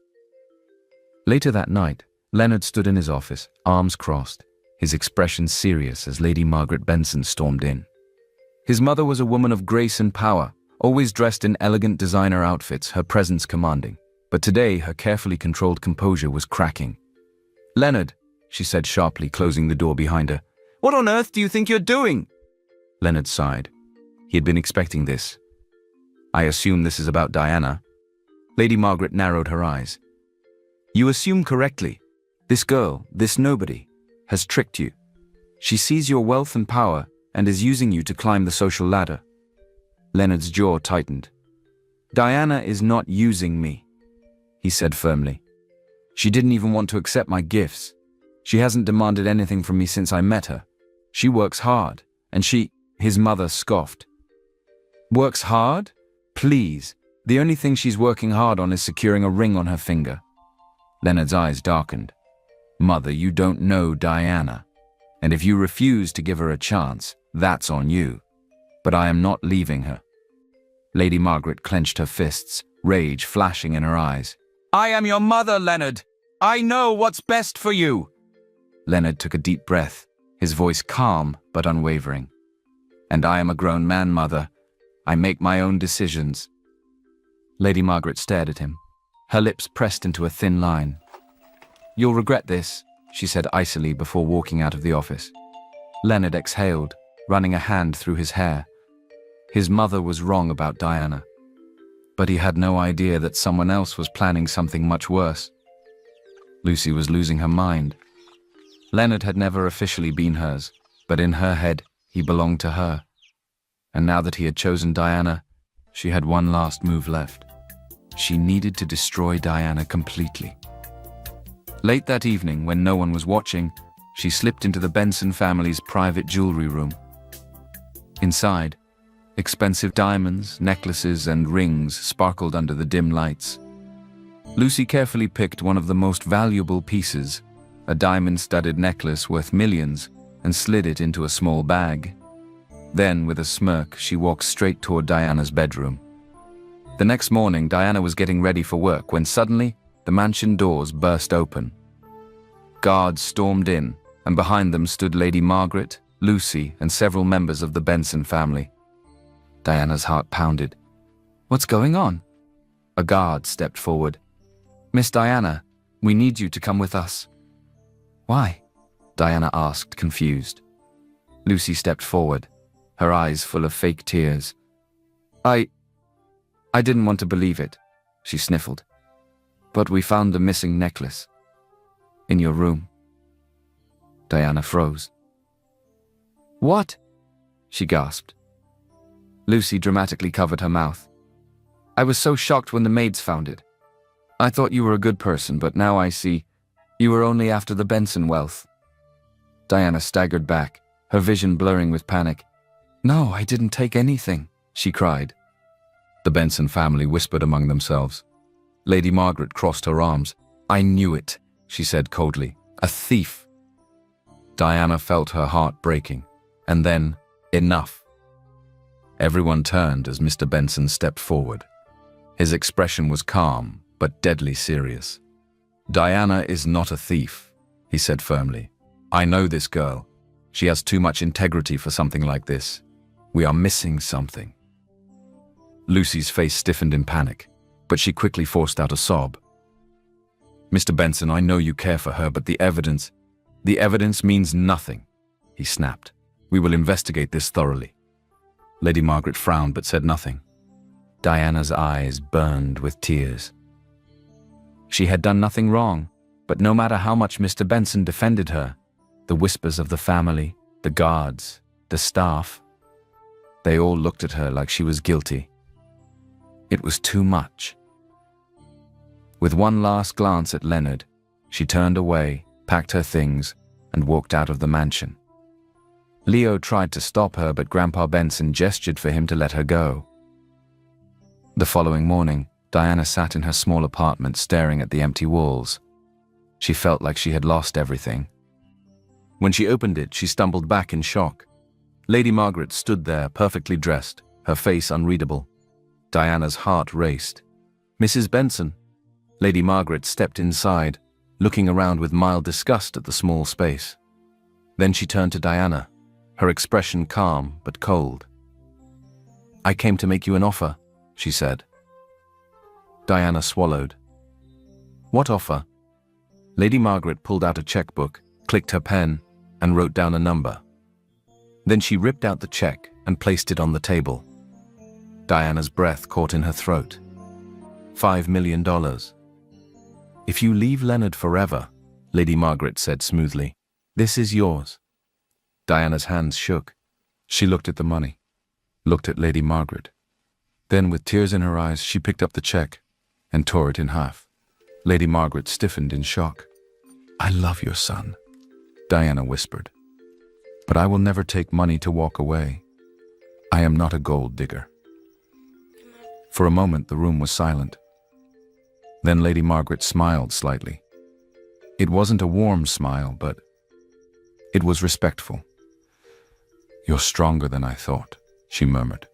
Later that night, Leonard stood in his office, arms crossed, his expression serious as Lady Margaret Benson stormed in. His mother was a woman of grace and power, always dressed in elegant designer outfits, her presence commanding. But today, her carefully controlled composure was cracking. "Leonard," she said sharply, closing the door behind her. "What on earth do you think you're doing?" Leonard sighed. He had been expecting this. "I assume this is about Diana." Lady Margaret narrowed her eyes. "You assume correctly. This girl, this nobody, has tricked you. She sees your wealth and power and is using you to climb the social ladder." Leonard's jaw tightened. "Diana is not using me," he said firmly. "She didn't even want to accept my gifts. She hasn't demanded anything from me since I met her. She works hard, and his mother scoffed. Works hard? Please. The only thing she's working hard on is securing a ring on her finger. Leonard's eyes darkened. Mother, you don't know Diana. And if you refuse to give her a chance, that's on you. But I am not leaving her. Lady Margaret clenched her fists, rage flashing in her eyes. I am your mother, Leonard. I know what's best for you. Leonard took a deep breath, his voice calm but unwavering. And I am a grown man, Mother. I make my own decisions. Lady Margaret stared at him, her lips pressed into a thin line. You'll regret this, she said icily before walking out of the office. Leonard exhaled, running a hand through his hair. His mother was wrong about Diana, but he had no idea that someone else was planning something much worse. Lucy was losing her mind. Leonard had never officially been hers, but in her head, he belonged to her. And now that he had chosen Diana, she had one last move left. She needed to destroy Diana completely. Late that evening, when no one was watching, she slipped into the Benson family's private jewelry room. Inside, expensive diamonds, necklaces, and rings sparkled under the dim lights. Lucy carefully picked one of the most valuable pieces, a diamond-studded necklace worth millions, and slid it into a small bag. Then, with a smirk, she walked straight toward Diana's bedroom. The next morning, Diana was getting ready for work when suddenly, the mansion doors burst open. Guards stormed in, and behind them stood Lady Margaret, Lucy, and several members of the Benson family. Diana's heart pounded. What's going on? A guard stepped forward. Miss Diana, we need you to come with us. Why? Diana asked, confused. Lucy stepped forward, her eyes full of fake tears. I didn't want to believe it, she sniffled. But we found a missing necklace. In your room. Diana froze. What? She gasped. Lucy dramatically covered her mouth. I was so shocked when the maids found it. I thought you were a good person, but now I see you were only after the Benson wealth. Diana staggered back, her vision blurring with panic. No, I didn't take anything, she cried. The Benson family whispered among themselves. Lady Margaret crossed her arms. I knew it, she said coldly. A thief. Diana felt her heart breaking. And then, enough. Everyone turned as Mr. Benson stepped forward. His expression was calm, but deadly serious. Diana is not a thief, he said firmly. I know this girl. She has too much integrity for something like this. We are missing something. Lucy's face stiffened in panic, but she quickly forced out a sob. Mr. Benson, I know you care for her, but the evidence means nothing, he snapped. We will investigate this thoroughly. Lady Margaret frowned but said nothing. Diana's eyes burned with tears. She had done nothing wrong, but no matter how much Mr. Benson defended her, the whispers of the family, the guards, the staff, they all looked at her like she was guilty. It was too much. With one last glance at Leonard, she turned away, packed her things, and walked out of the mansion. Leo tried to stop her, but Grandpa Benson gestured for him to let her go. The following morning, Diana sat in her small apartment staring at the empty walls. She felt like she had lost everything. When she opened it, she stumbled back in shock. Lady Margaret stood there, perfectly dressed, her face unreadable. Diana's heart raced. Mrs. Benson. Lady Margaret stepped inside, looking around with mild disgust at the small space. Then she turned to Diana, her expression calm but cold. I came to make you an offer, she said. Diana swallowed. What offer? Lady Margaret pulled out a checkbook, clicked her pen, and wrote down a number. Then she ripped out the check and placed it on the table. Diana's breath caught in her throat. $5 million. If you leave Leonard forever, Lady Margaret said smoothly, this is yours. Diana's hands shook. She looked at the money, looked at Lady Margaret. Then, with tears in her eyes, she picked up the check and tore it in half. Lady Margaret stiffened in shock. I love your son, Diana whispered. But I will never take money to walk away. I am not a gold digger. For a moment, the room was silent. Then Lady Margaret smiled slightly. It wasn't a warm smile, but it was respectful. You're stronger than I thought, she murmured.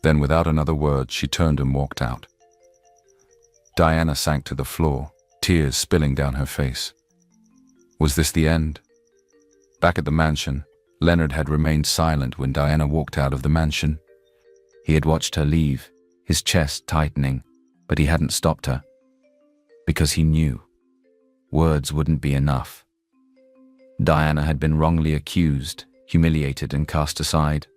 Then, without another word, she turned and walked out. Diana sank to the floor, tears spilling down her face. Was this the end? Back at the mansion, Leonard had remained silent when Diana walked out of the mansion. He had watched her leave, his chest tightening, but he hadn't stopped her. Because he knew. Words wouldn't be enough. Diana had been wrongly accused, humiliated and cast aside.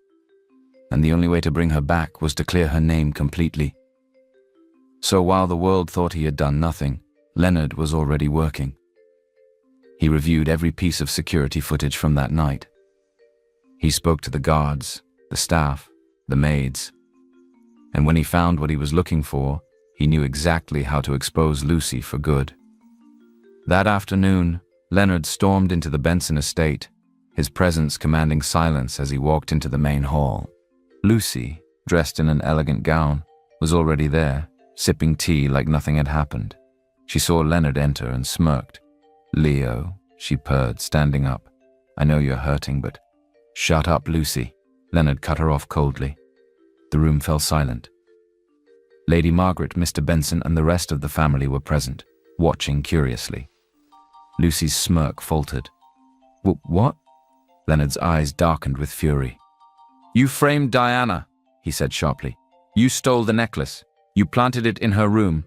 And the only way to bring her back was to clear her name completely. So while the world thought he had done nothing, Leonard was already working. He reviewed every piece of security footage from that night. He spoke to the guards, the staff, the maids. And when he found what he was looking for, he knew exactly how to expose Lucy for good. That afternoon, Leonard stormed into the Benson estate, his presence commanding silence as he walked into the main hall. Lucy, dressed in an elegant gown, was already there, sipping tea like nothing had happened. She saw Leonard enter and smirked. "Leo," she purred, standing up. "I know you're hurting, but—" "Shut up, Lucy," Leonard cut her off coldly. The room fell silent. Lady Margaret, Mr. Benson, and the rest of the family were present, watching curiously. Lucy's smirk faltered. "What?" Leonard's eyes darkened with fury. "You framed Diana," he said sharply. "You stole the necklace. You planted it in her room."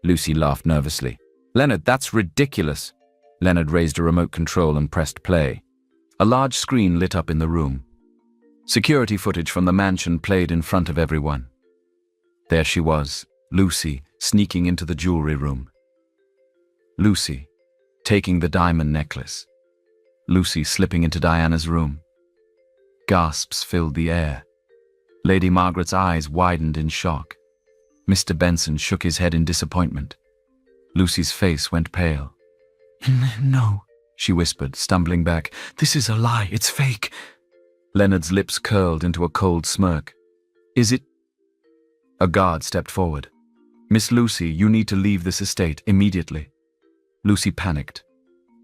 Lucy laughed nervously. "Leonard, that's ridiculous." Leonard raised a remote control and pressed play. A large screen lit up in the room. Security footage from the mansion played in front of everyone. There she was, Lucy, sneaking into the jewelry room. Lucy, taking the diamond necklace. Lucy slipping into Diana's room. Gasps filled the air. Lady Margaret's eyes widened in shock. Mr. Benson shook his head in disappointment. Lucy's face went pale. "No," she whispered, stumbling back. "This is a lie. It's fake." Leonard's lips curled into a cold smirk. "Is it—" A guard stepped forward. "Miss Lucy, you need to leave this estate immediately." Lucy panicked.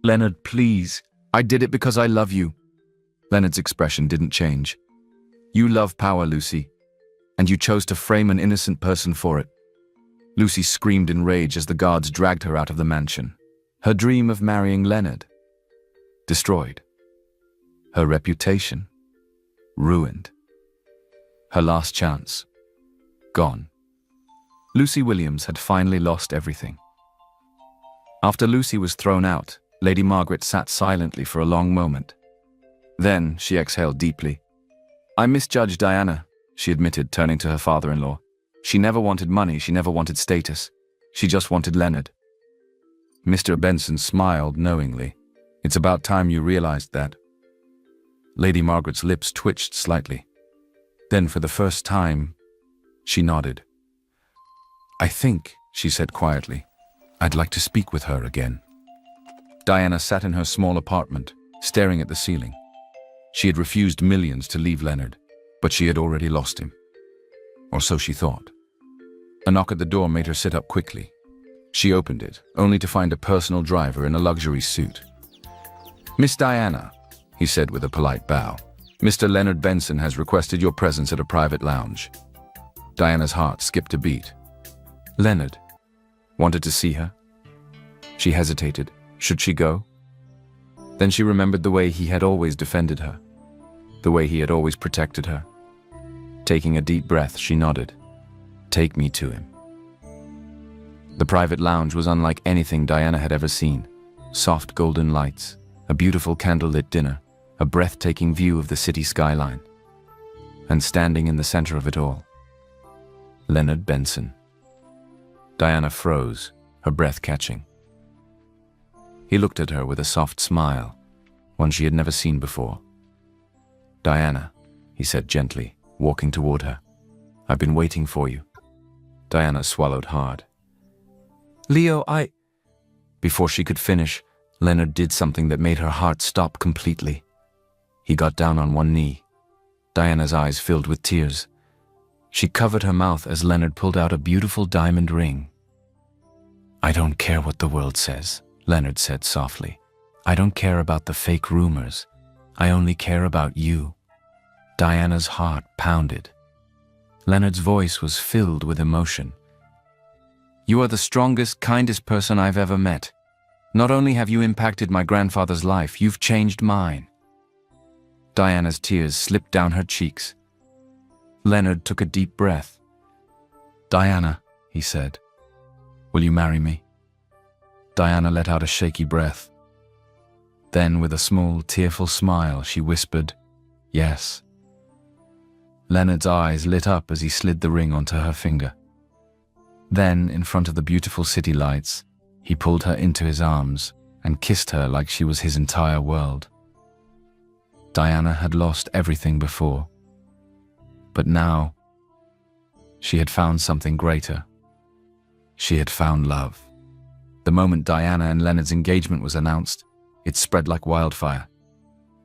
"Leonard, please. I did it because I love you." Leonard's expression didn't change. "You love power, Lucy, and you chose to frame an innocent person for it." Lucy screamed in rage as the guards dragged her out of the mansion. Her dream of marrying Leonard, destroyed. Her reputation, ruined. Her last chance, gone. Lucy Williams had finally lost everything. After Lucy was thrown out, Lady Margaret sat silently for a long moment. Then she exhaled deeply. "I misjudged Diana," she admitted, turning to her father-in-law. "She never wanted money, she never wanted status. She just wanted Leonard." Mr. Benson smiled knowingly. "It's about time you realized that." Lady Margaret's lips twitched slightly. Then, for the first time, she nodded. "I think," she said quietly, "I'd like to speak with her again." Diana sat in her small apartment, staring at the ceiling. She had refused millions to leave Leonard, but she had already lost him. Or so she thought. A knock at the door made her sit up quickly. She opened it, only to find a personal driver in a luxury suit. "Miss Diana," he said with a polite bow, "Mr. Leonard Benson has requested your presence at a private lounge." Diana's heart skipped a beat. Leonard wanted to see her. She hesitated. Should she go? Then she remembered the way he had always defended her, the way he had always protected her. Taking a deep breath, she nodded. "Take me to him." The private lounge was unlike anything Diana had ever seen. Soft golden lights, a beautiful candlelit dinner, a breathtaking view of the city skyline. And standing in the center of it all, Leonard Benson. Diana froze, her breath catching. He looked at her with a soft smile, one she had never seen before. "Diana," he said gently, walking toward her. "I've been waiting for you." Diana swallowed hard. "Leo, Before she could finish, Leonard did something that made her heart stop completely. He got down on one knee. Diana's eyes filled with tears. She covered her mouth as Leonard pulled out a beautiful diamond ring. "I don't care what the world says," Leonard said softly. "I don't care about the fake rumors. I only care about you." Diana's heart pounded. Leonard's voice was filled with emotion. "You are the strongest, kindest person I've ever met. Not only have you impacted my grandfather's life, you've changed mine." Diana's tears slipped down her cheeks. Leonard took a deep breath. "Diana," he said, "will you marry me?" Diana let out a shaky breath. Then, with a small, tearful smile, she whispered, "Yes." Leonard's eyes lit up as he slid the ring onto her finger. Then, in front of the beautiful city lights, he pulled her into his arms and kissed her like she was his entire world. Diana had lost everything before, but now she had found something greater. She had found love. The moment Diana and Leonard's engagement was announced, it spread like wildfire.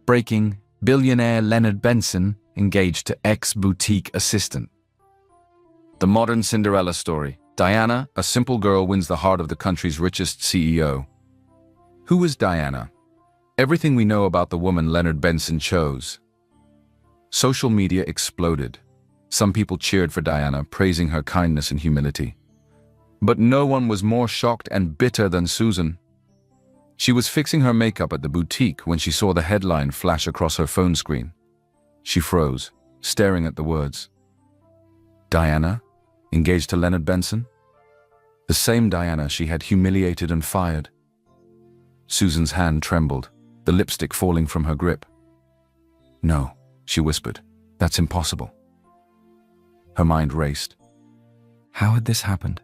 Breaking: billionaire Leonard Benson engaged to ex-boutique assistant. The modern Cinderella story. Diana, a simple girl, wins the heart of the country's richest CEO. Who was Diana? Everything we know about the woman Leonard Benson chose. Social media exploded. Some people cheered for Diana, praising her kindness and humility. But no one was more shocked and bitter than Susan. She was fixing her makeup at the boutique when she saw the headline flash across her phone screen. She froze, staring at the words. Diana, engaged to Leonard Benson? The same Diana she had humiliated and fired. Susan's hand trembled, the lipstick falling from her grip. "No," she whispered. "That's impossible." Her mind raced. How had this happened?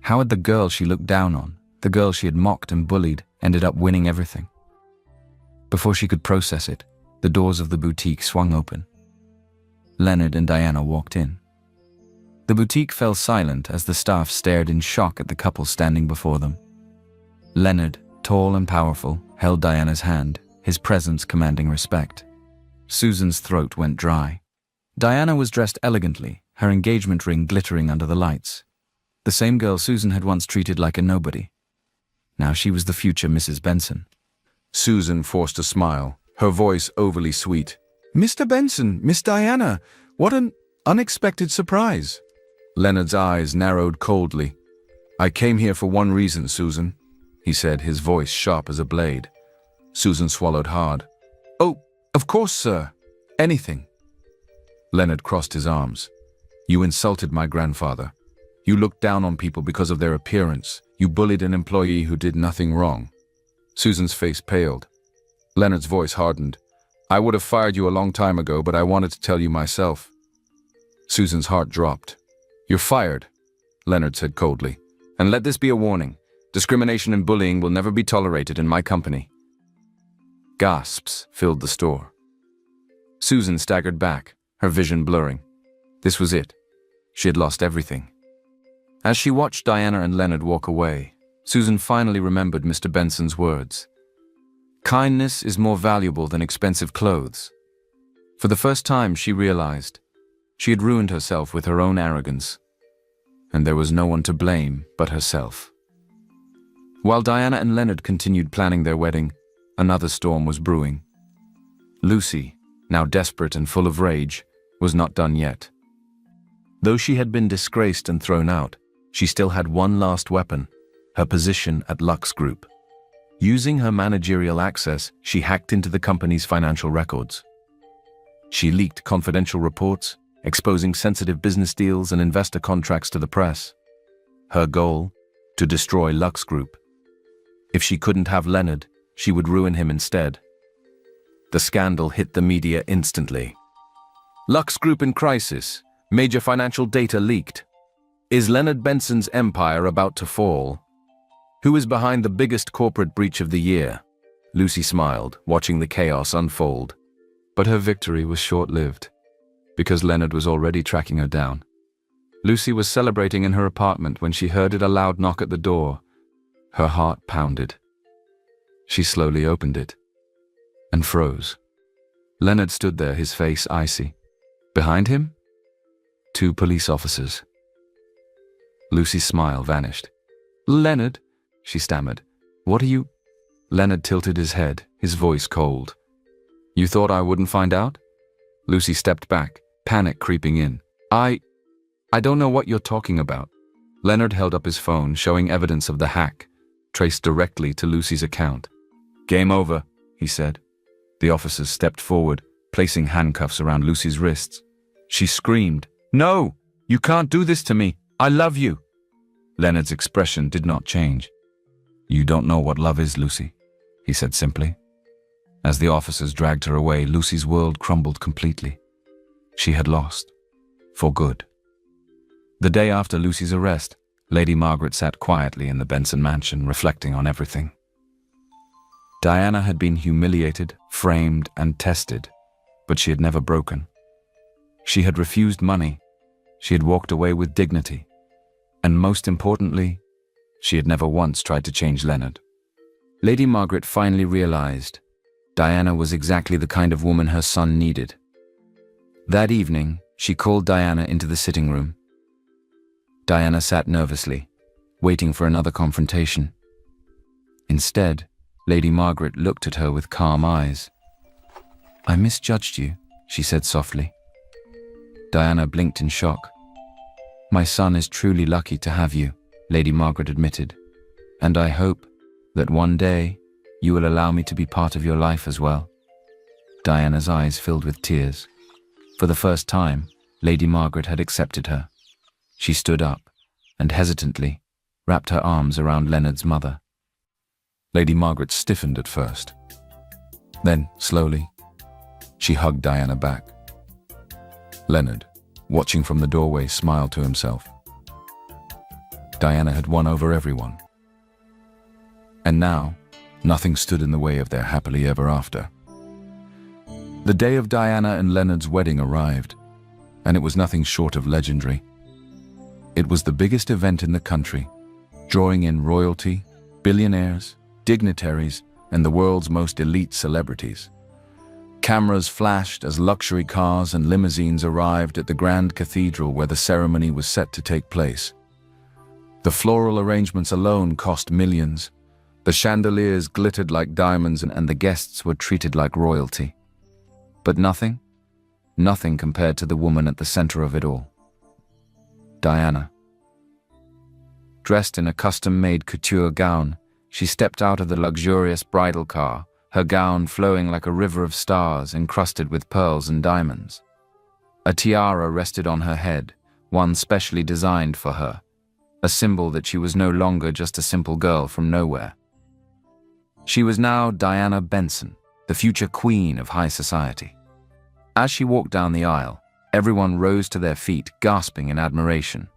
How had the girl she looked down on, the girl she had mocked and bullied, ended up winning everything? Before she could process it, the doors of the boutique swung open. Leonard and Diana walked in. The boutique fell silent as the staff stared in shock at the couple standing before them. Leonard, tall and powerful, held Diana's hand, his presence commanding respect. Susan's throat went dry. Diana was dressed elegantly, her engagement ring glittering under the lights. The same girl Susan had once treated like a nobody. Now she was the future Mrs. Benson. Susan forced a smile, her voice overly sweet. "Mr. Benson, Miss Diana, what an unexpected surprise." Leonard's eyes narrowed coldly. "I came here for one reason, Susan," he said, his voice sharp as a blade. Susan swallowed hard. "Oh, of course, sir. Anything." Leonard crossed his arms. "You insulted my grandfather. You looked down on people because of their appearance. You bullied an employee who did nothing wrong." Susan's face paled. Leonard's voice hardened. "I would have fired you a long time ago, but I wanted to tell you myself." Susan's heart dropped. "You're fired," Leonard said coldly. "And let this be a warning. Discrimination and bullying will never be tolerated in my company." Gasps filled the store. Susan staggered back, her vision blurring. This was it. She had lost everything. As she watched Diana and Leonard walk away, Susan finally remembered Mr. Benson's words. Kindness is more valuable than expensive clothes. For the first time, she realized she had ruined herself with her own arrogance, and there was no one to blame but herself. While Diana and Leonard continued planning their wedding, another storm was brewing. Lucy, now desperate and full of rage, was not done yet. Though she had been disgraced and thrown out, she still had one last weapon, her position at Lux Group. Using her managerial access, she hacked into the company's financial records. She leaked confidential reports, exposing sensitive business deals and investor contracts to the press. Her goal? To destroy Lux Group. If she couldn't have Leonard, she would ruin him instead. The scandal hit the media instantly. Lux Group in crisis. Major financial data leaked. Is Leonard Benson's empire about to fall? Who is behind the biggest corporate breach of the year? Lucy smiled, watching the chaos unfold. But her victory was short-lived, because Leonard was already tracking her down. Lucy was celebrating in her apartment when she heard a loud knock at the door. Her heart pounded. She slowly opened it and froze. Leonard stood there, his face icy. Behind him, 2 police officers. Lucy's smile vanished. "Leonard," she stammered. "What are you—" Leonard tilted his head, his voice cold. "You thought I wouldn't find out?" Lucy stepped back, panic creeping in. I don't know what you're talking about." Leonard held up his phone, showing evidence of the hack, traced directly to Lucy's account. "Game over," he said. The officers stepped forward, placing handcuffs around Lucy's wrists. She screamed, "No! You can't do this to me! I love you!" Leonard's expression did not change. "You don't know what love is, Lucy," he said simply. As the officers dragged her away, Lucy's world crumbled completely. She had lost. For good. The day after Lucy's arrest, Lady Margaret sat quietly in the Benson mansion, reflecting on everything. Diana had been humiliated, framed, and tested, but she had never broken. She had refused money. She had walked away with dignity. And most importantly, she had never once tried to change Leonard. Lady Margaret finally realized Diana was exactly the kind of woman her son needed. That evening, she called Diana into the sitting room. Diana sat nervously, waiting for another confrontation. Instead, Lady Margaret looked at her with calm eyes. "I misjudged you," she said softly. Diana blinked in shock. "My son is truly lucky to have you," Lady Margaret admitted, "and I hope that one day you will allow me to be part of your life as well." Diana's eyes filled with tears. For the first time, Lady Margaret had accepted her. She stood up and hesitantly wrapped her arms around Leonard's mother. Lady Margaret stiffened at first. Then, slowly, she hugged Diana back. Leonard, watching from the doorway, smiled to himself. Diana had won over everyone. And now, nothing stood in the way of their happily ever after. The day of Diana and Leonard's wedding arrived, and it was nothing short of legendary. It was the biggest event in the country, drawing in royalty, billionaires, dignitaries, and the world's most elite celebrities. Cameras flashed as luxury cars and limousines arrived at the grand cathedral where the ceremony was set to take place. The floral arrangements alone cost millions. The chandeliers glittered like diamonds, and the guests were treated like royalty. But nothing compared to the woman at the center of it all. Diana. Dressed in a custom-made couture gown, she stepped out of the luxurious bridal car, her gown flowing like a river of stars encrusted with pearls and diamonds. A tiara rested on her head, one specially designed for her, a symbol that she was no longer just a simple girl from nowhere. She was now Diana Benson, the future queen of high society. As she walked down the aisle, everyone rose to their feet, gasping in admiration.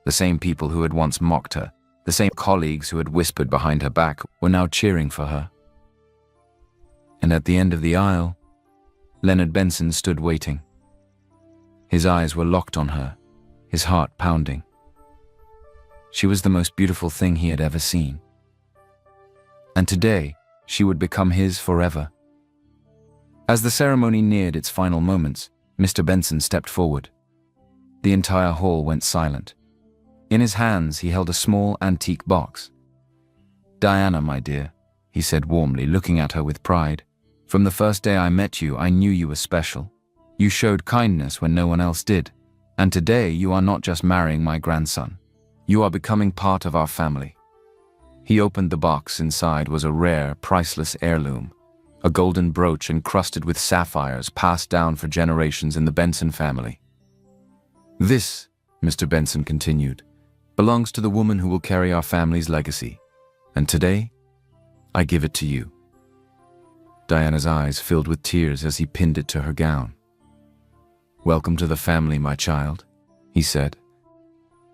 The same people who had once mocked her, the same colleagues who had whispered behind her back, were now cheering for her. And at the end of the aisle, Leonard Benson stood waiting. His eyes were locked on her, his heart pounding. She was the most beautiful thing he had ever seen. And today, she would become his forever. As the ceremony neared its final moments, Mr. Benson stepped forward. The entire hall went silent. In his hands, he held a small antique box. "Diana, my dear," he said warmly, looking at her with pride. "From the first day I met you, I knew you were special. You showed kindness when no one else did. And today, you are not just marrying my grandson. You are becoming part of our family." He opened the box. Inside was a rare, priceless heirloom, a golden brooch encrusted with sapphires passed down for generations in the Benson family. "This," Mr. Benson continued, "belongs to the woman who will carry our family's legacy. And today, I give it to you." Diana's eyes filled with tears as he pinned it to her gown. "Welcome to the family, my child," he said.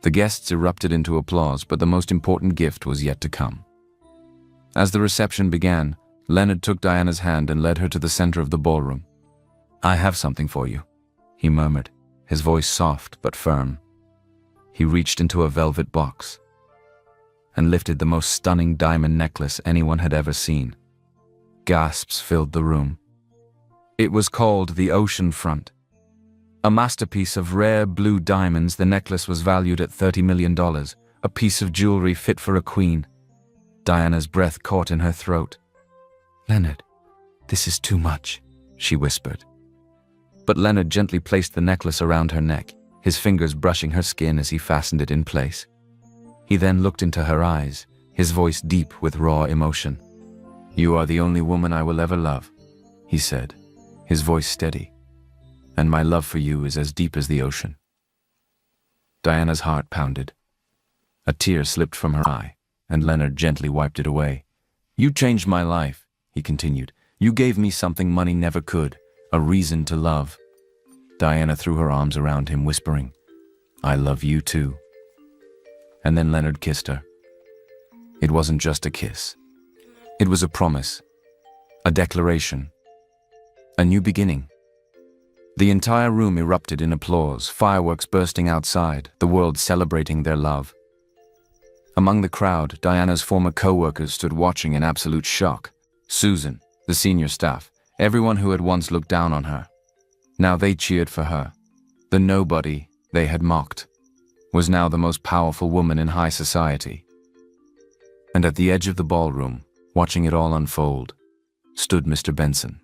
The guests erupted into applause, but the most important gift was yet to come. As the reception began, Leonard took Diana's hand and led her to the center of the ballroom. "I have something for you," he murmured, his voice soft but firm. He reached into a velvet box. and lifted the most stunning diamond necklace anyone had ever seen. Gasps filled the room. It was called the Ocean Front. A masterpiece of rare blue diamonds, the necklace was valued at $30 million, a piece of jewelry fit for a queen. Diana's breath caught in her throat. "Leonard, this is too much," she whispered. But Leonard gently placed the necklace around her neck, his fingers brushing her skin as he fastened it in place. He then looked into her eyes, his voice deep with raw emotion. "You are the only woman I will ever love," he said, his voice steady. "And my love for you is as deep as the ocean." Diana's heart pounded. A tear slipped from her eye, and Leonard gently wiped it away. "You changed my life," he continued. "You gave me something money never could, a reason to love." Diana threw her arms around him, whispering, "I love you too." And then Leonard kissed her. It wasn't just a kiss. It was a promise, a declaration, a new beginning. The entire room erupted in applause, fireworks bursting outside, the world celebrating their love. Among the crowd, Diana's former co-workers stood watching in absolute shock. Susan, the senior staff, everyone who had once looked down on her. Now they cheered for her. The nobody they had mocked was now the most powerful woman in high society. And at the edge of the ballroom, watching it all unfold, stood Mr. Benson.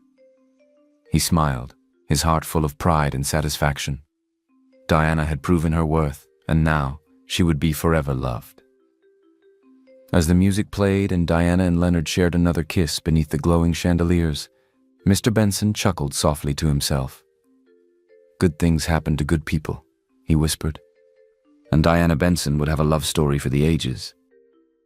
He smiled, his heart full of pride and satisfaction. Diana had proven her worth, and now she would be forever loved. As the music played and Diana and Leonard shared another kiss beneath the glowing chandeliers, Mr. Benson chuckled softly to himself. "Good things happen to good people," he whispered. And Diana Benson would have a love story for the ages.